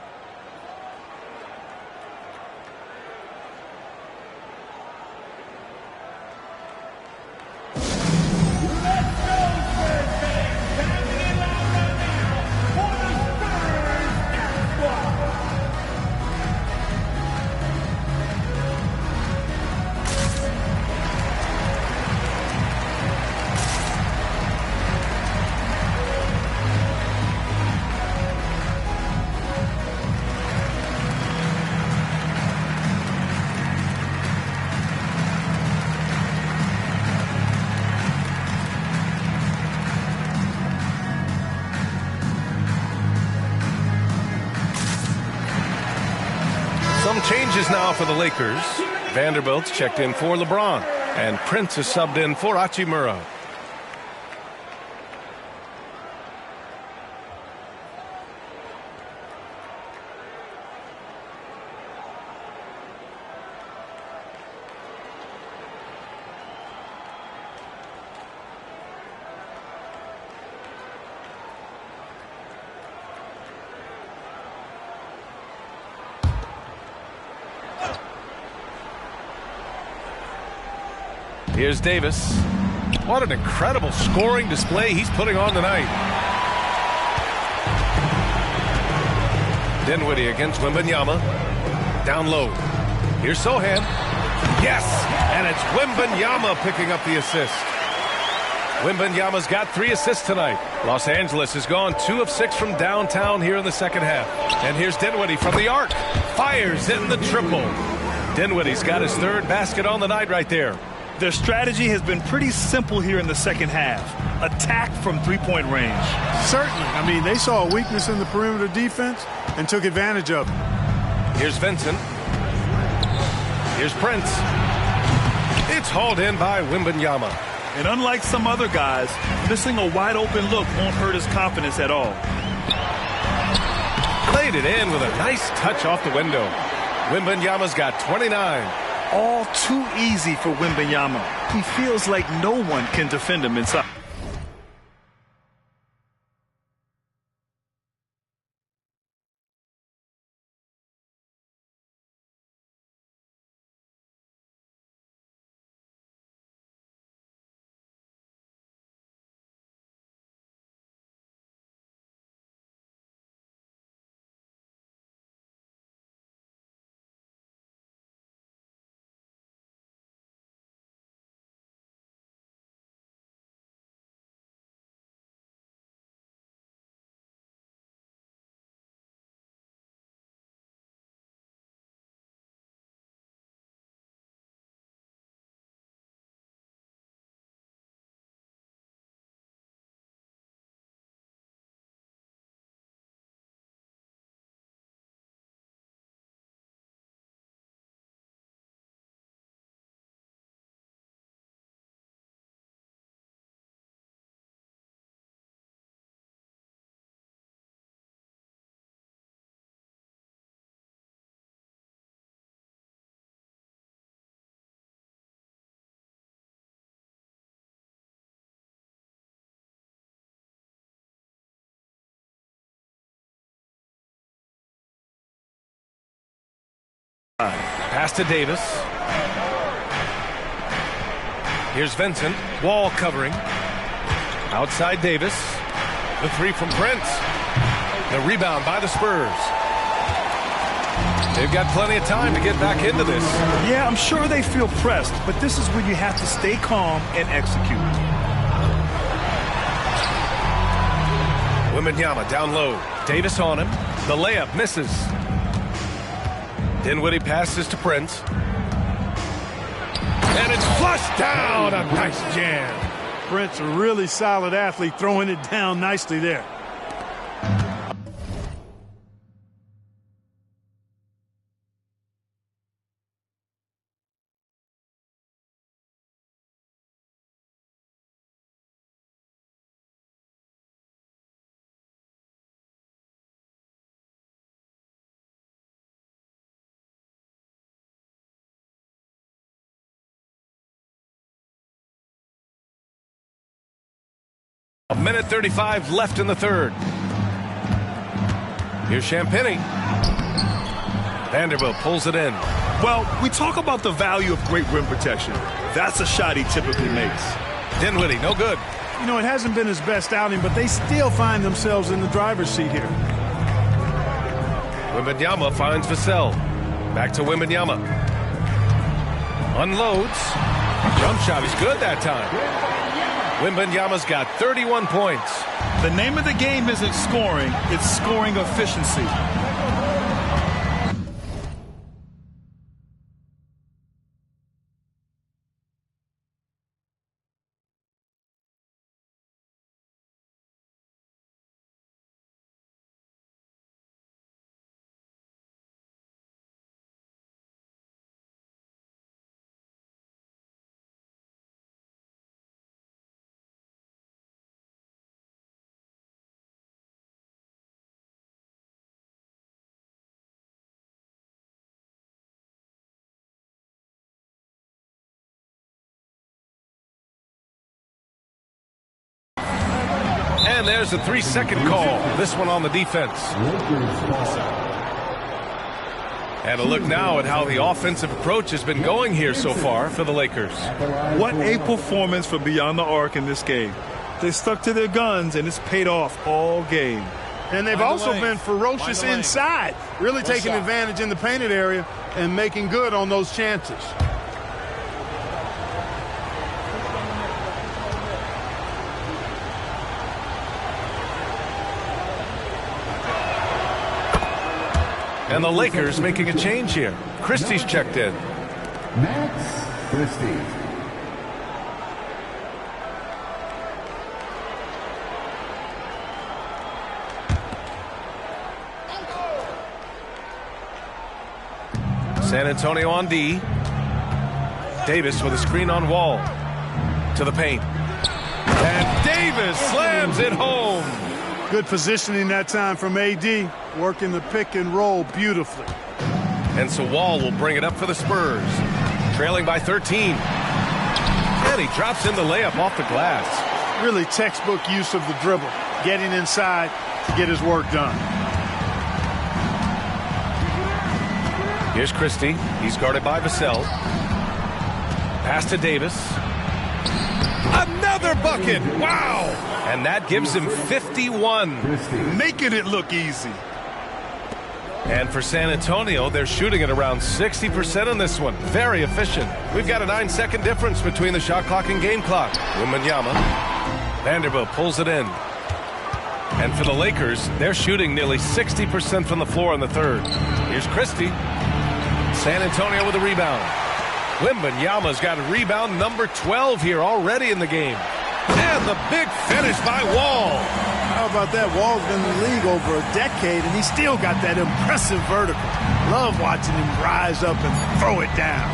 now for the Lakers. Vanderbilt's checked in for LeBron. And Prince is subbed in for Hachimura. Here's Davis. What an incredible scoring display he's putting on tonight. Dinwiddie against Wembanyama. Down low. Here's Sohan. Yes! And it's Wembanyama picking up the assist. Wembanyama's got 3 assists tonight. Los Angeles has gone 2 of 6 from downtown here in the second half. And here's Dinwiddie from the arc. Fires in the triple. Dinwiddie's got his 3rd basket on the night right there. Their strategy has been pretty simple here in the second half. Attack from three-point range. Certainly. I mean, they saw a weakness in the perimeter defense and took advantage of it. Here's Vincent. Here's Prince. It's hauled in by Wembanyama. And unlike some other guys, missing a wide-open look won't hurt his confidence at all. Laid it in with a nice touch off the window. Wembanyama's got 29. All too easy for Wembanyama. He feels like no one can defend him inside. Pass to Davis. Here's Vincent. Wall covering. Outside Davis. The 3 from Prince. The rebound by the Spurs. They've got plenty of time to get back into this. Yeah, I'm sure they feel pressed, but this is where you have to stay calm and execute. Wembanyama down low. Davis on him. The layup misses. Dinwiddie passes to Prince. And it's flushed down. A nice jam. Prince, a really solid athlete, throwing it down nicely there. A minute 35 left in the third. Here's Champagnie. Vanderbilt pulls it in. Well, we talk about the value of great rim protection. That's a shot he typically makes. Dinwiddie, no good. You know, it hasn't been his best outing, but they still find themselves in the driver's seat here. Wembanyama finds Vassell. Back to Wembanyama. Unloads. Jump shot is good that time. Wembanyama's got 31 points. The name of the game isn't scoring, it's scoring efficiency. And there's a 3-second call. This one on the defense. And a look now at how the offensive approach has been going here so far for the Lakers. What a performance from beyond the arc in this game. They stuck to their guns, and it's paid off all game. And they've also been ferocious inside, really taking advantage in the painted area and making good on those chances. And the Lakers making a change here. Christie's checked in. Max Christie. San Antonio on D. Davis with a screen on Wall. To the paint. And Davis slams it home. Good positioning that time from AD. Working the pick and roll beautifully. And so Wall will bring it up for the Spurs. Trailing by 13. And he drops in the layup off the glass. Really textbook use of the dribble. Getting inside to get his work done. Here's Christie. He's guarded by Vassell. Pass to Davis. Another bucket! Wow! And that gives him 51. Making it look easy. And for San Antonio, they're shooting at around 60% on this one. Very efficient. We've got a 9-second difference between the shot clock and game clock. Wembanyama. Vanderbilt pulls it in. And for the Lakers, they're shooting nearly 60% from the floor in the third. Here's Christie. San Antonio with a rebound. Wembanyama's got a rebound number 12 here already in the game. And the big finish by Wall. How about that? Wall's been in the league over a decade, and he still got that impressive vertical. Love watching him rise up and throw it down.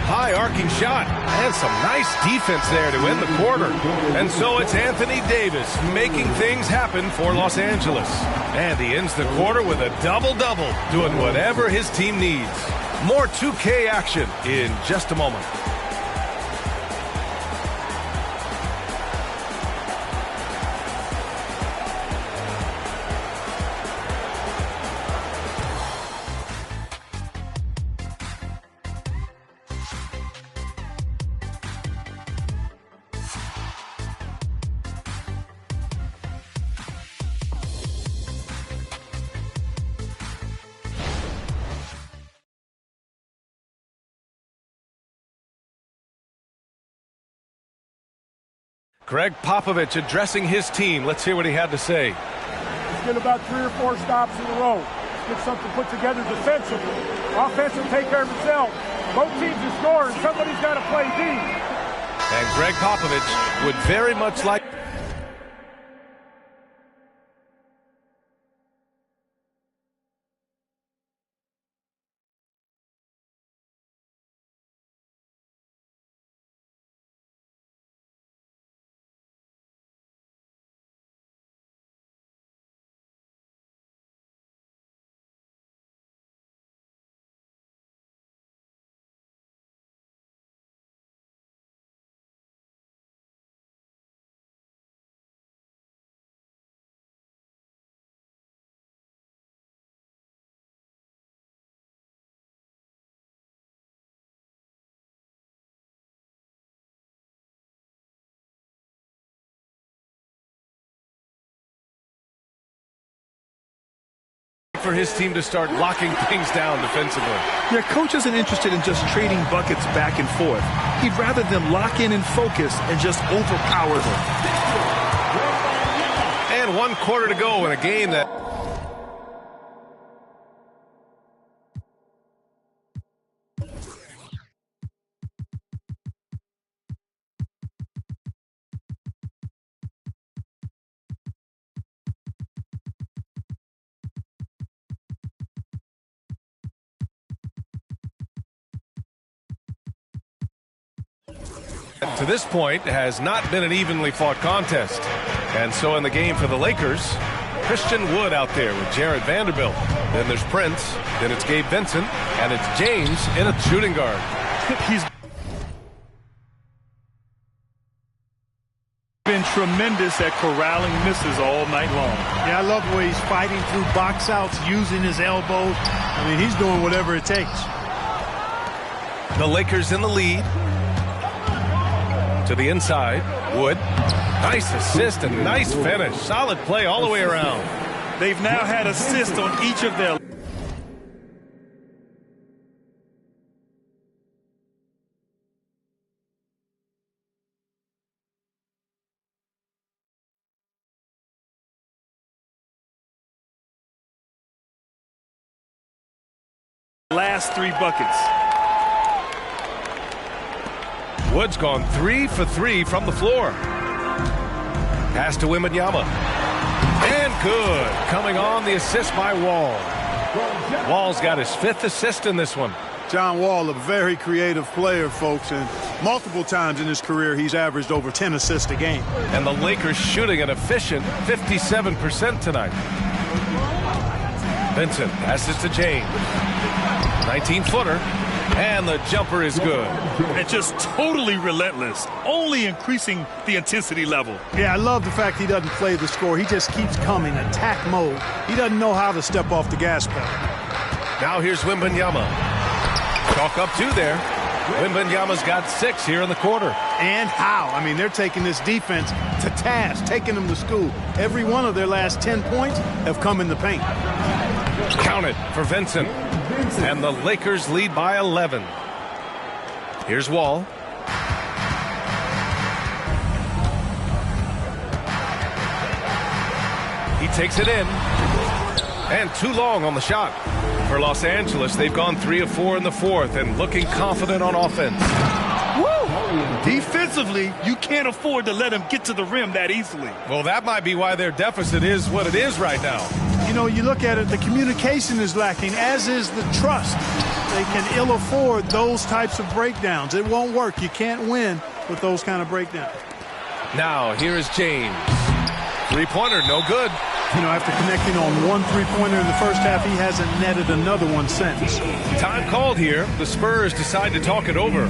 High arcing shot and some nice defense there to win the quarter. And so it's Anthony Davis making things happen for Los Angeles. And he ends the quarter with a double-double, doing whatever his team needs. More 2K action in just a moment. Greg Popovich addressing his team. Let's hear what he had to say. Let's get about 3 or 4 stops in a row. Let's get something put together defensively. Offense will take care of itself. Both teams are scoring. Somebody's got to play D. And Greg Popovich would very much like... for his team to start locking things down defensively. Their coach isn't interested in just trading buckets back and forth. He'd rather them lock in and focus and just overpower them. And 1 quarter to go in a game that... to this point has not been an evenly fought contest. And so in the game for the Lakers, Christian Wood out there with Jared Vanderbilt. Then there's Prince, then it's Gabe Vincent, and it's James in a shooting guard. He's been tremendous at corralling misses all night long. Yeah, I love the way he's fighting through box outs, using his elbows. I mean, he's doing whatever it takes. The Lakers in the lead. To the inside, Wood. Nice assist and nice finish. Solid play all the way around. They've now had assists on each of their last 3 buckets. Wood's gone 3 for 3 from the floor. Pass to Wembanyama. And good. Coming on the assist by Wall. Wall's got his 5th assist in this one. John Wall, a very creative player, folks, and multiple times in his career he's averaged over 10 assists a game. And the Lakers shooting an efficient 57% tonight. Vincent passes to James. 19-footer. And the jumper is good. And just totally relentless, only increasing the intensity level. Yeah, I love the fact he doesn't play the score. He just keeps coming, attack mode. He doesn't know how to step off the gas pedal. Now here's Wembanyama. Chalk up 2 there. Wembanyama's got 6 here in the quarter. And how? I mean, they're taking this defense to task, taking them to school. Every one of their last 10 points have come in the paint. Counted for Vincent. And the Lakers lead by 11. Here's Wall. He takes it in. And too long on the shot. For Los Angeles, they've gone 3 of 4 in the 4th and looking confident on offense. Woo! Defensively, you can't afford to let them get to the rim that easily. Well, that might be why their deficit is what it is right now. You know, you look at it, the communication is lacking, as is the trust. They can ill afford those types of breakdowns. It won't work. You can't win with those kind of breakdowns. Now, here is James. 3-pointer, no good. You know, after connecting on 1 3-pointer in the first half, he hasn't netted another one since. Time called here. The Spurs decide to talk it over.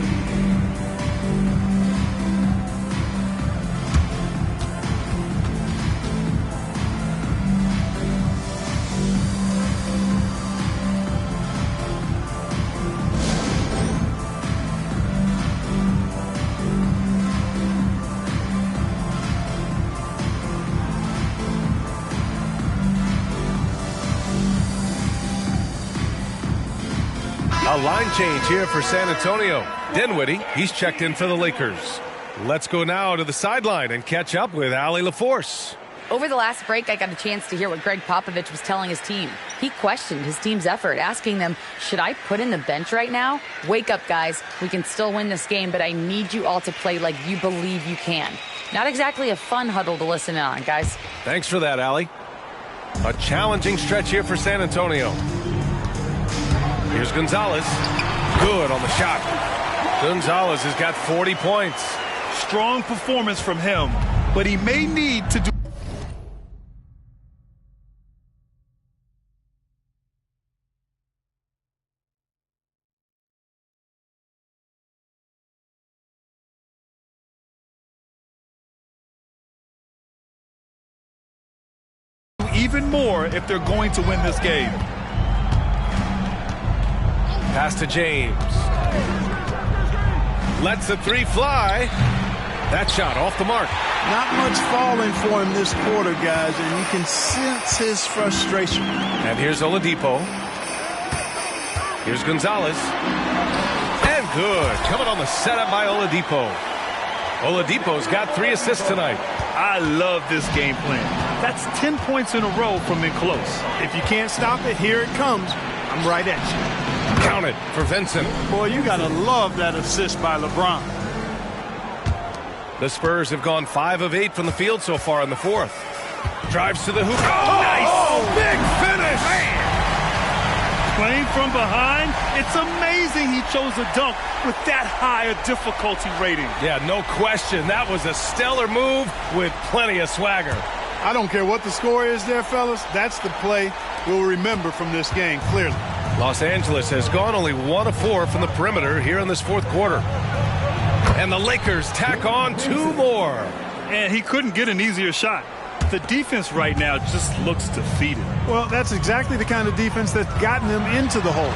A line change here for San Antonio. Dinwiddie, he's checked in for the Lakers. Let's go now to the sideline and catch up with Allie LaForce. Over the last break, I got a chance to hear what Greg Popovich was telling his team. He questioned his team's effort, asking them, should I put in the bench right now? Wake up, guys. We can still win this game, but I need you all to play like you believe you can. Not exactly a fun huddle to listen on, guys. Thanks for that, Allie. A challenging stretch here for San Antonio. Here's Gonzalez. Good on the shot. Gonzalez has got 40 points. Strong performance from him, but he may need to do even more if they're going to win this game. Pass to James. Lets the 3 fly. That shot off the mark. Not much falling for him this quarter, guys, and you can sense his frustration. And here's Oladipo. Here's Gonzalez. And good. Coming on the setup by Oladipo. Oladipo's got 3 assists tonight. I love this game plan. That's 10 points in a row from in close. If you can't stop it, here it comes. I'm right at you. Counted for Vincent. Boy, you got to love that assist by LeBron. The Spurs have gone 5 of 8 from the field so far in the 4th. Drives to the hoop. Oh, nice! Big finish! Man. Playing from behind, it's amazing he chose a dunk with that high a difficulty rating. Yeah, no question. That was a stellar move with plenty of swagger. I don't care what the score is there, fellas. That's the play we'll remember from this game, clearly. Los Angeles has gone only 1 of 4 from the perimeter here in this 4th quarter. And the Lakers tack on 2 more. And he couldn't get an easier shot. The defense right now just looks defeated. Well, that's exactly the kind of defense that's gotten them into the hole.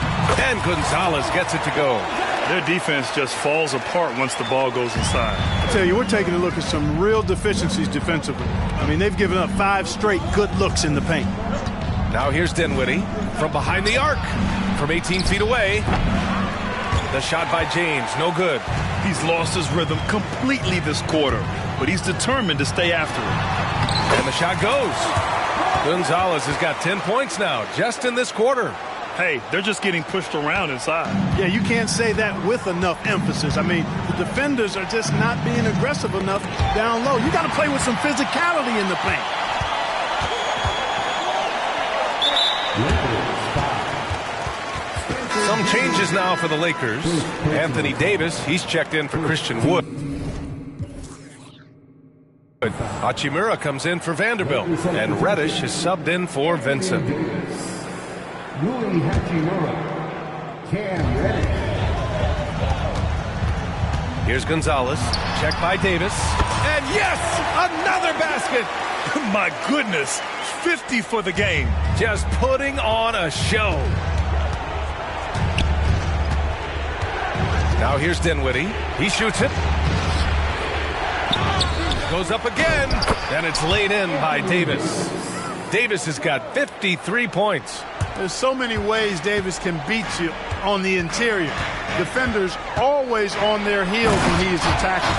And Gonzalez gets it to go. Their defense just falls apart once the ball goes inside. I tell you, we're taking a look at some real deficiencies defensively. I mean, they've given up 5 straight good looks in the paint. Now here's Dinwiddie from behind the arc. From 18 feet away. The shot by James, no good. He's lost his rhythm completely this quarter, but he's determined to stay after it. And the shot goes. Gonzalez has got 10 points now, just in this quarter. Hey, they're just getting pushed around inside. Yeah, you can't say that with enough emphasis. I mean, the defenders are just not being aggressive enough down low. You got to play with some physicality in the paint. Some changes now for the Lakers. Anthony Davis, he's checked in for Christian Wood. Hachimura comes in for Vanderbilt. And Reddish is subbed in for Vincent. Here's Gonzalez. Checked by Davis. And yes! Another basket! My goodness. 50 for the game. Just putting on a show. Now here's Dinwiddie. He shoots it. Goes up again. And it's laid in by Davis. Davis has got 53 points. There's so many ways Davis can beat you on the interior. Defenders always on their heels when he is attacking.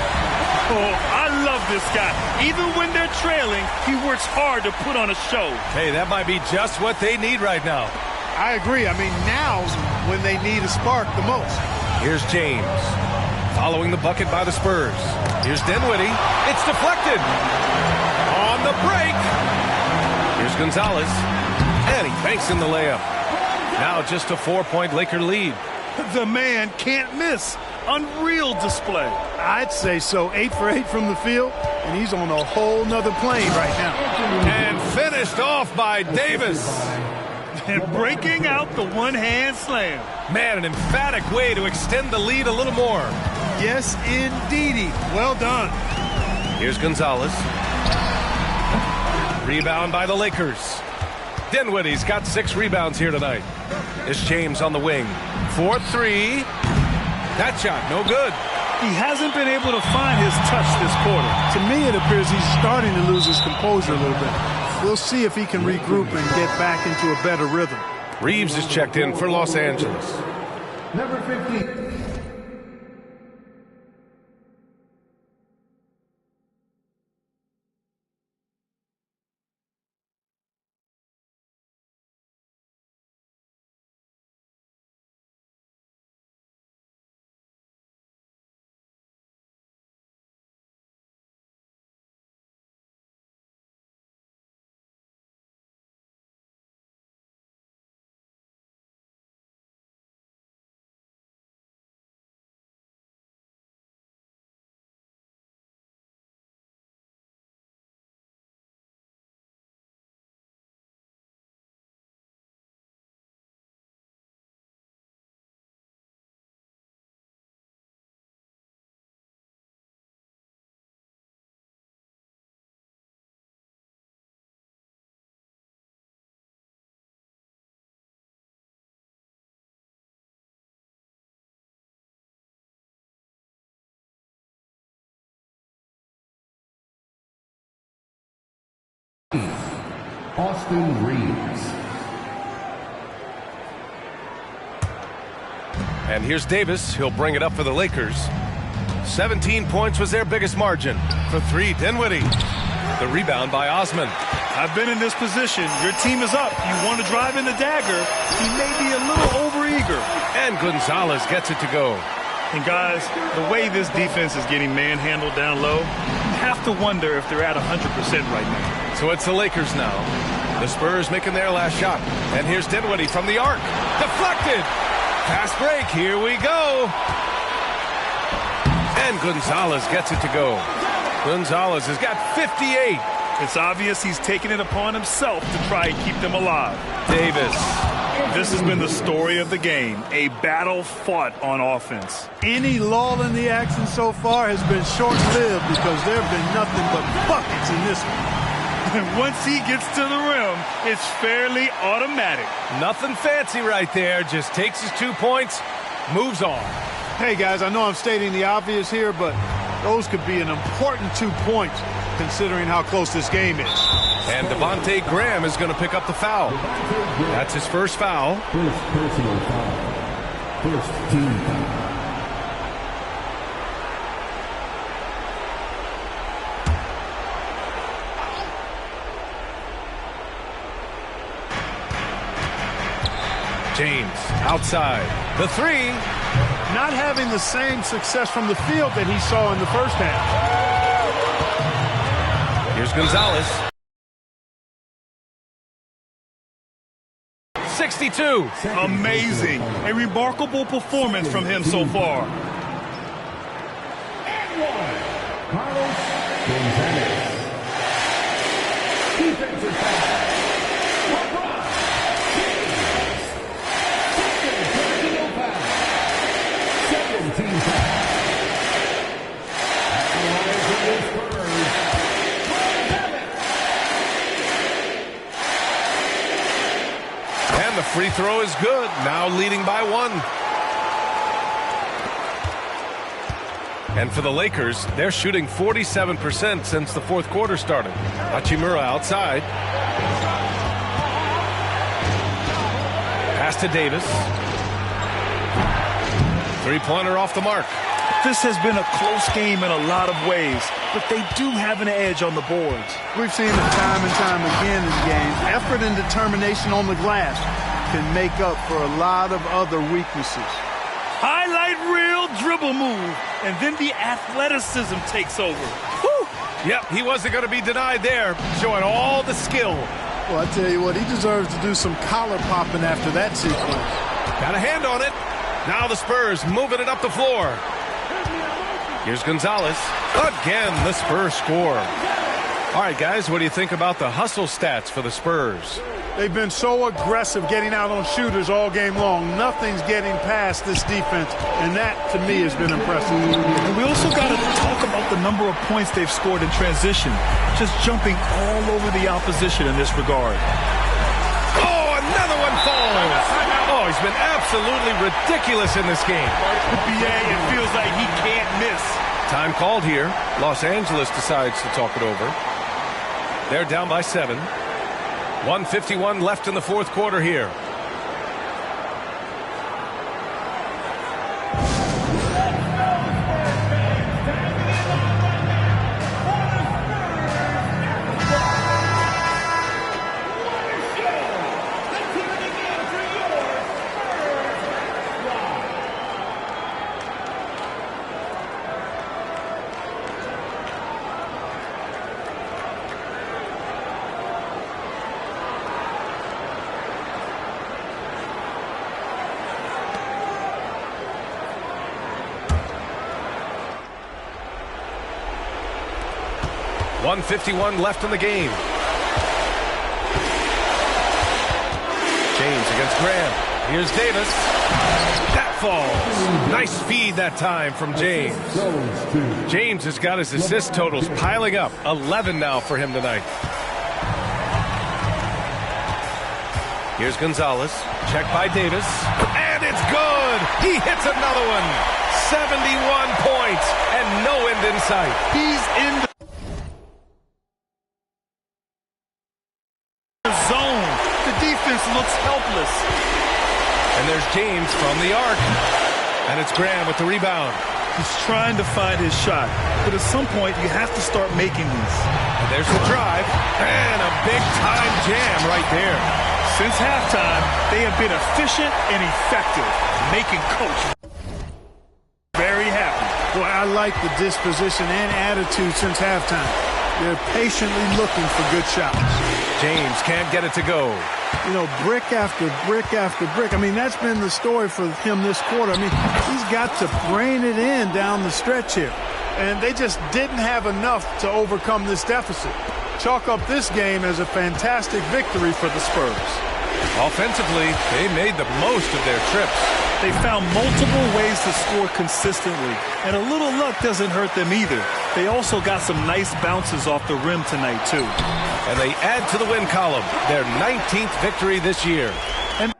Oh, I love this guy. Even when they're trailing, he works hard to put on a show. Hey, that might be just what they need right now. I agree. I mean, now's when they need a spark the most. Here's James. Following the bucket by the Spurs. Here's Dinwiddie. It's deflected. On the break. Here's Gonzalez. And he banks in the layup. Now just a 4-point Laker lead. The man can't miss. Unreal display. I'd say so. 8 for 8 from the field, and he's on a whole nother plane right now. And finished off by Davis. And breaking out the one-hand slam. Man, an emphatic way to extend the lead a little more. Yes, indeedy. Well done. Here's Gonzalez. Rebound by the Lakers. Dinwiddie's got 6 rebounds here tonight. It's James on the wing. 4-3. That shot, no good. He hasn't been able to find his touch this quarter. To me, it appears he's starting to lose his composure a little bit. We'll see if he can regroup and get back into a better rhythm. Reeves is checked in for Los Angeles. Number 50. Austin Reeves. And here's Davis. He'll bring it up for the Lakers. 17 points was their biggest margin. For 3, Dinwiddie. The rebound by Osman. I've been in this position. Your team is up. You want to drive in the dagger. He may be a little overeager. And Gonzalez gets it to go. And guys, the way this defense is getting manhandled down low, you have to wonder if they're at 100% right now. So it's the Lakers now. The Spurs making their last shot. And here's Dinwiddie from the arc. Deflected. Fast break. Here we go. And Gonzalez gets it to go. Gonzalez has got 58. It's obvious he's taking it upon himself to try and keep them alive. Davis. This has been the story of the game, a battle fought on offense. Any lull in the action so far has been short-lived because there have been nothing but buckets in this one. And once he gets to the rim, it's fairly automatic. Nothing fancy right there. Just takes his 2 points, moves on. Hey, guys, I know I'm stating the obvious here, but those could be an important 2 points considering how close this game is. And Devontae Graham is going to pick up the foul. That's his first foul. First personal foul. First team foul. James outside. The three. Not having the same success from the field that he saw in the first half. Here's Gonzalez. 62. Amazing. A remarkable performance from him so far. And one. Carlos Gonzalez. Defensive foul. And the free throw is good. Now leading by 1. And for the Lakers, they're shooting 47% since the fourth quarter started. Hachimura outside. Pass to Davis. Three-pointer off the mark. This has been a close game in a lot of ways, but they do have an edge on the boards. We've seen it time and time again in games. Effort and determination on the glass can make up for a lot of other weaknesses. Highlight reel dribble move, and then the athleticism takes over. Woo! Yep, he wasn't going to be denied there, showing all the skill. Well, I tell you what, he deserves to do some collar popping after that sequence. Got a hand on it. Now the Spurs moving it up the floor. Here's Gonzalez. Again, the Spurs score. All right, guys, what do you think about the hustle stats for the Spurs? They've been so aggressive getting out on shooters all game long. Nothing's getting past this defense, and that, to me, has been impressive. And we also got to talk about the number of points they've scored in transition, just jumping all over the opposition in this regard. Oh, another one falls. Oh, he's been absolutely ridiculous in this game. BA, it feels like he can't miss. Time called here. Los Angeles decides to talk it over. They're down by 7. 1:51 left in the fourth quarter here. .151 left in the game. James against Graham. Here's Davis. That falls. Nice feed that time from James. James has got his assist totals piling up. 11 now for him tonight. Here's Gonzalez. Check by Davis. And it's good. He hits another one. 71 points and no end in sight. He's in the zone. The defense looks helpless. And there's James from the arc. And it's Graham with the rebound. He's trying to find his shot, but at some point you have to start making these. And there's the drive. And a big-time jam right there. Since halftime, they have been efficient and effective, making Coach very happy. Boy, I like the disposition and attitude since halftime. They're patiently looking for good shots. James can't get it to go. You know, brick after brick after brick. I mean, that's been the story for him this quarter. I mean, he's got to brain it in down the stretch here. And they just didn't have enough to overcome this deficit. Chalk up this game as a fantastic victory for the Spurs. Offensively, they made the most of their trips. They found multiple ways to score consistently, and a little luck doesn't hurt them either. They also got some nice bounces off the rim tonight, too. And they add to the win column, their 19th victory this year. And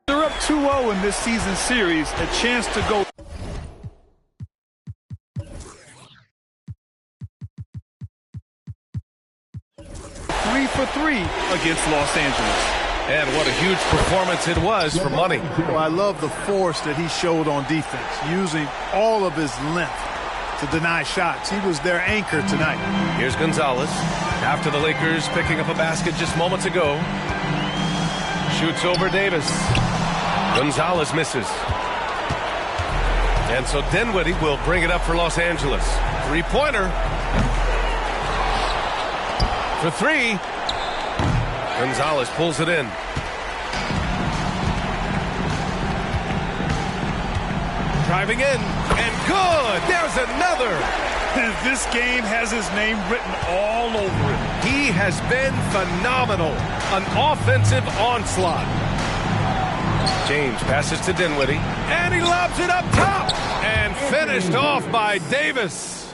they're up 2-0 in this season series, a chance to go 3 for 3 against Los Angeles. And what a huge performance it was for money. Well, I love the force that he showed on defense, using all of his length to deny shots. He was their anchor tonight. Here's Gonzalez. After the Lakers picking up a basket just moments ago. Shoots over Davis. Gonzalez misses. And so Dinwiddie will bring it up for Los Angeles. Three-pointer. For three. Gonzalez pulls it in. Driving in, and good! There's another! This game has his name written all over it. He has been phenomenal. An offensive onslaught. James passes to Dinwiddie, and he lobs it up top! And finished off by Davis.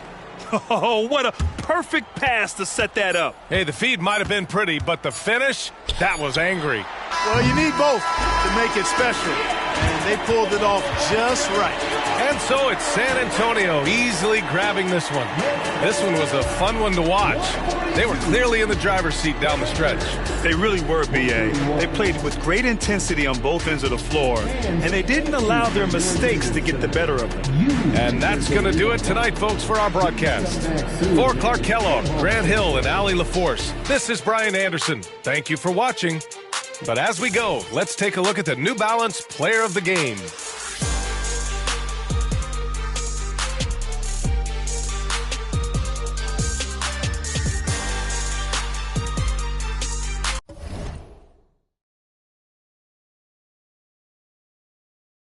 Oh, what a perfect pass to set that up. Hey, the feed might have been pretty, but the finish, that was angry. Well, you need both to make it special, and they pulled it off just right. And so it's San Antonio easily grabbing this one. This one was a fun one to watch. They were clearly in the driver's seat down the stretch. They really were, B.A. They played with great intensity on both ends of the floor, and they didn't allow their mistakes to get the better of them. And that's going to do it tonight, folks, for our broadcast. For Clark Kellogg, Grant Hill, and Allie LaForce, this is Brian Anderson. Thank you for watching. But as we go, let's take a look at the New Balance Player of the Game.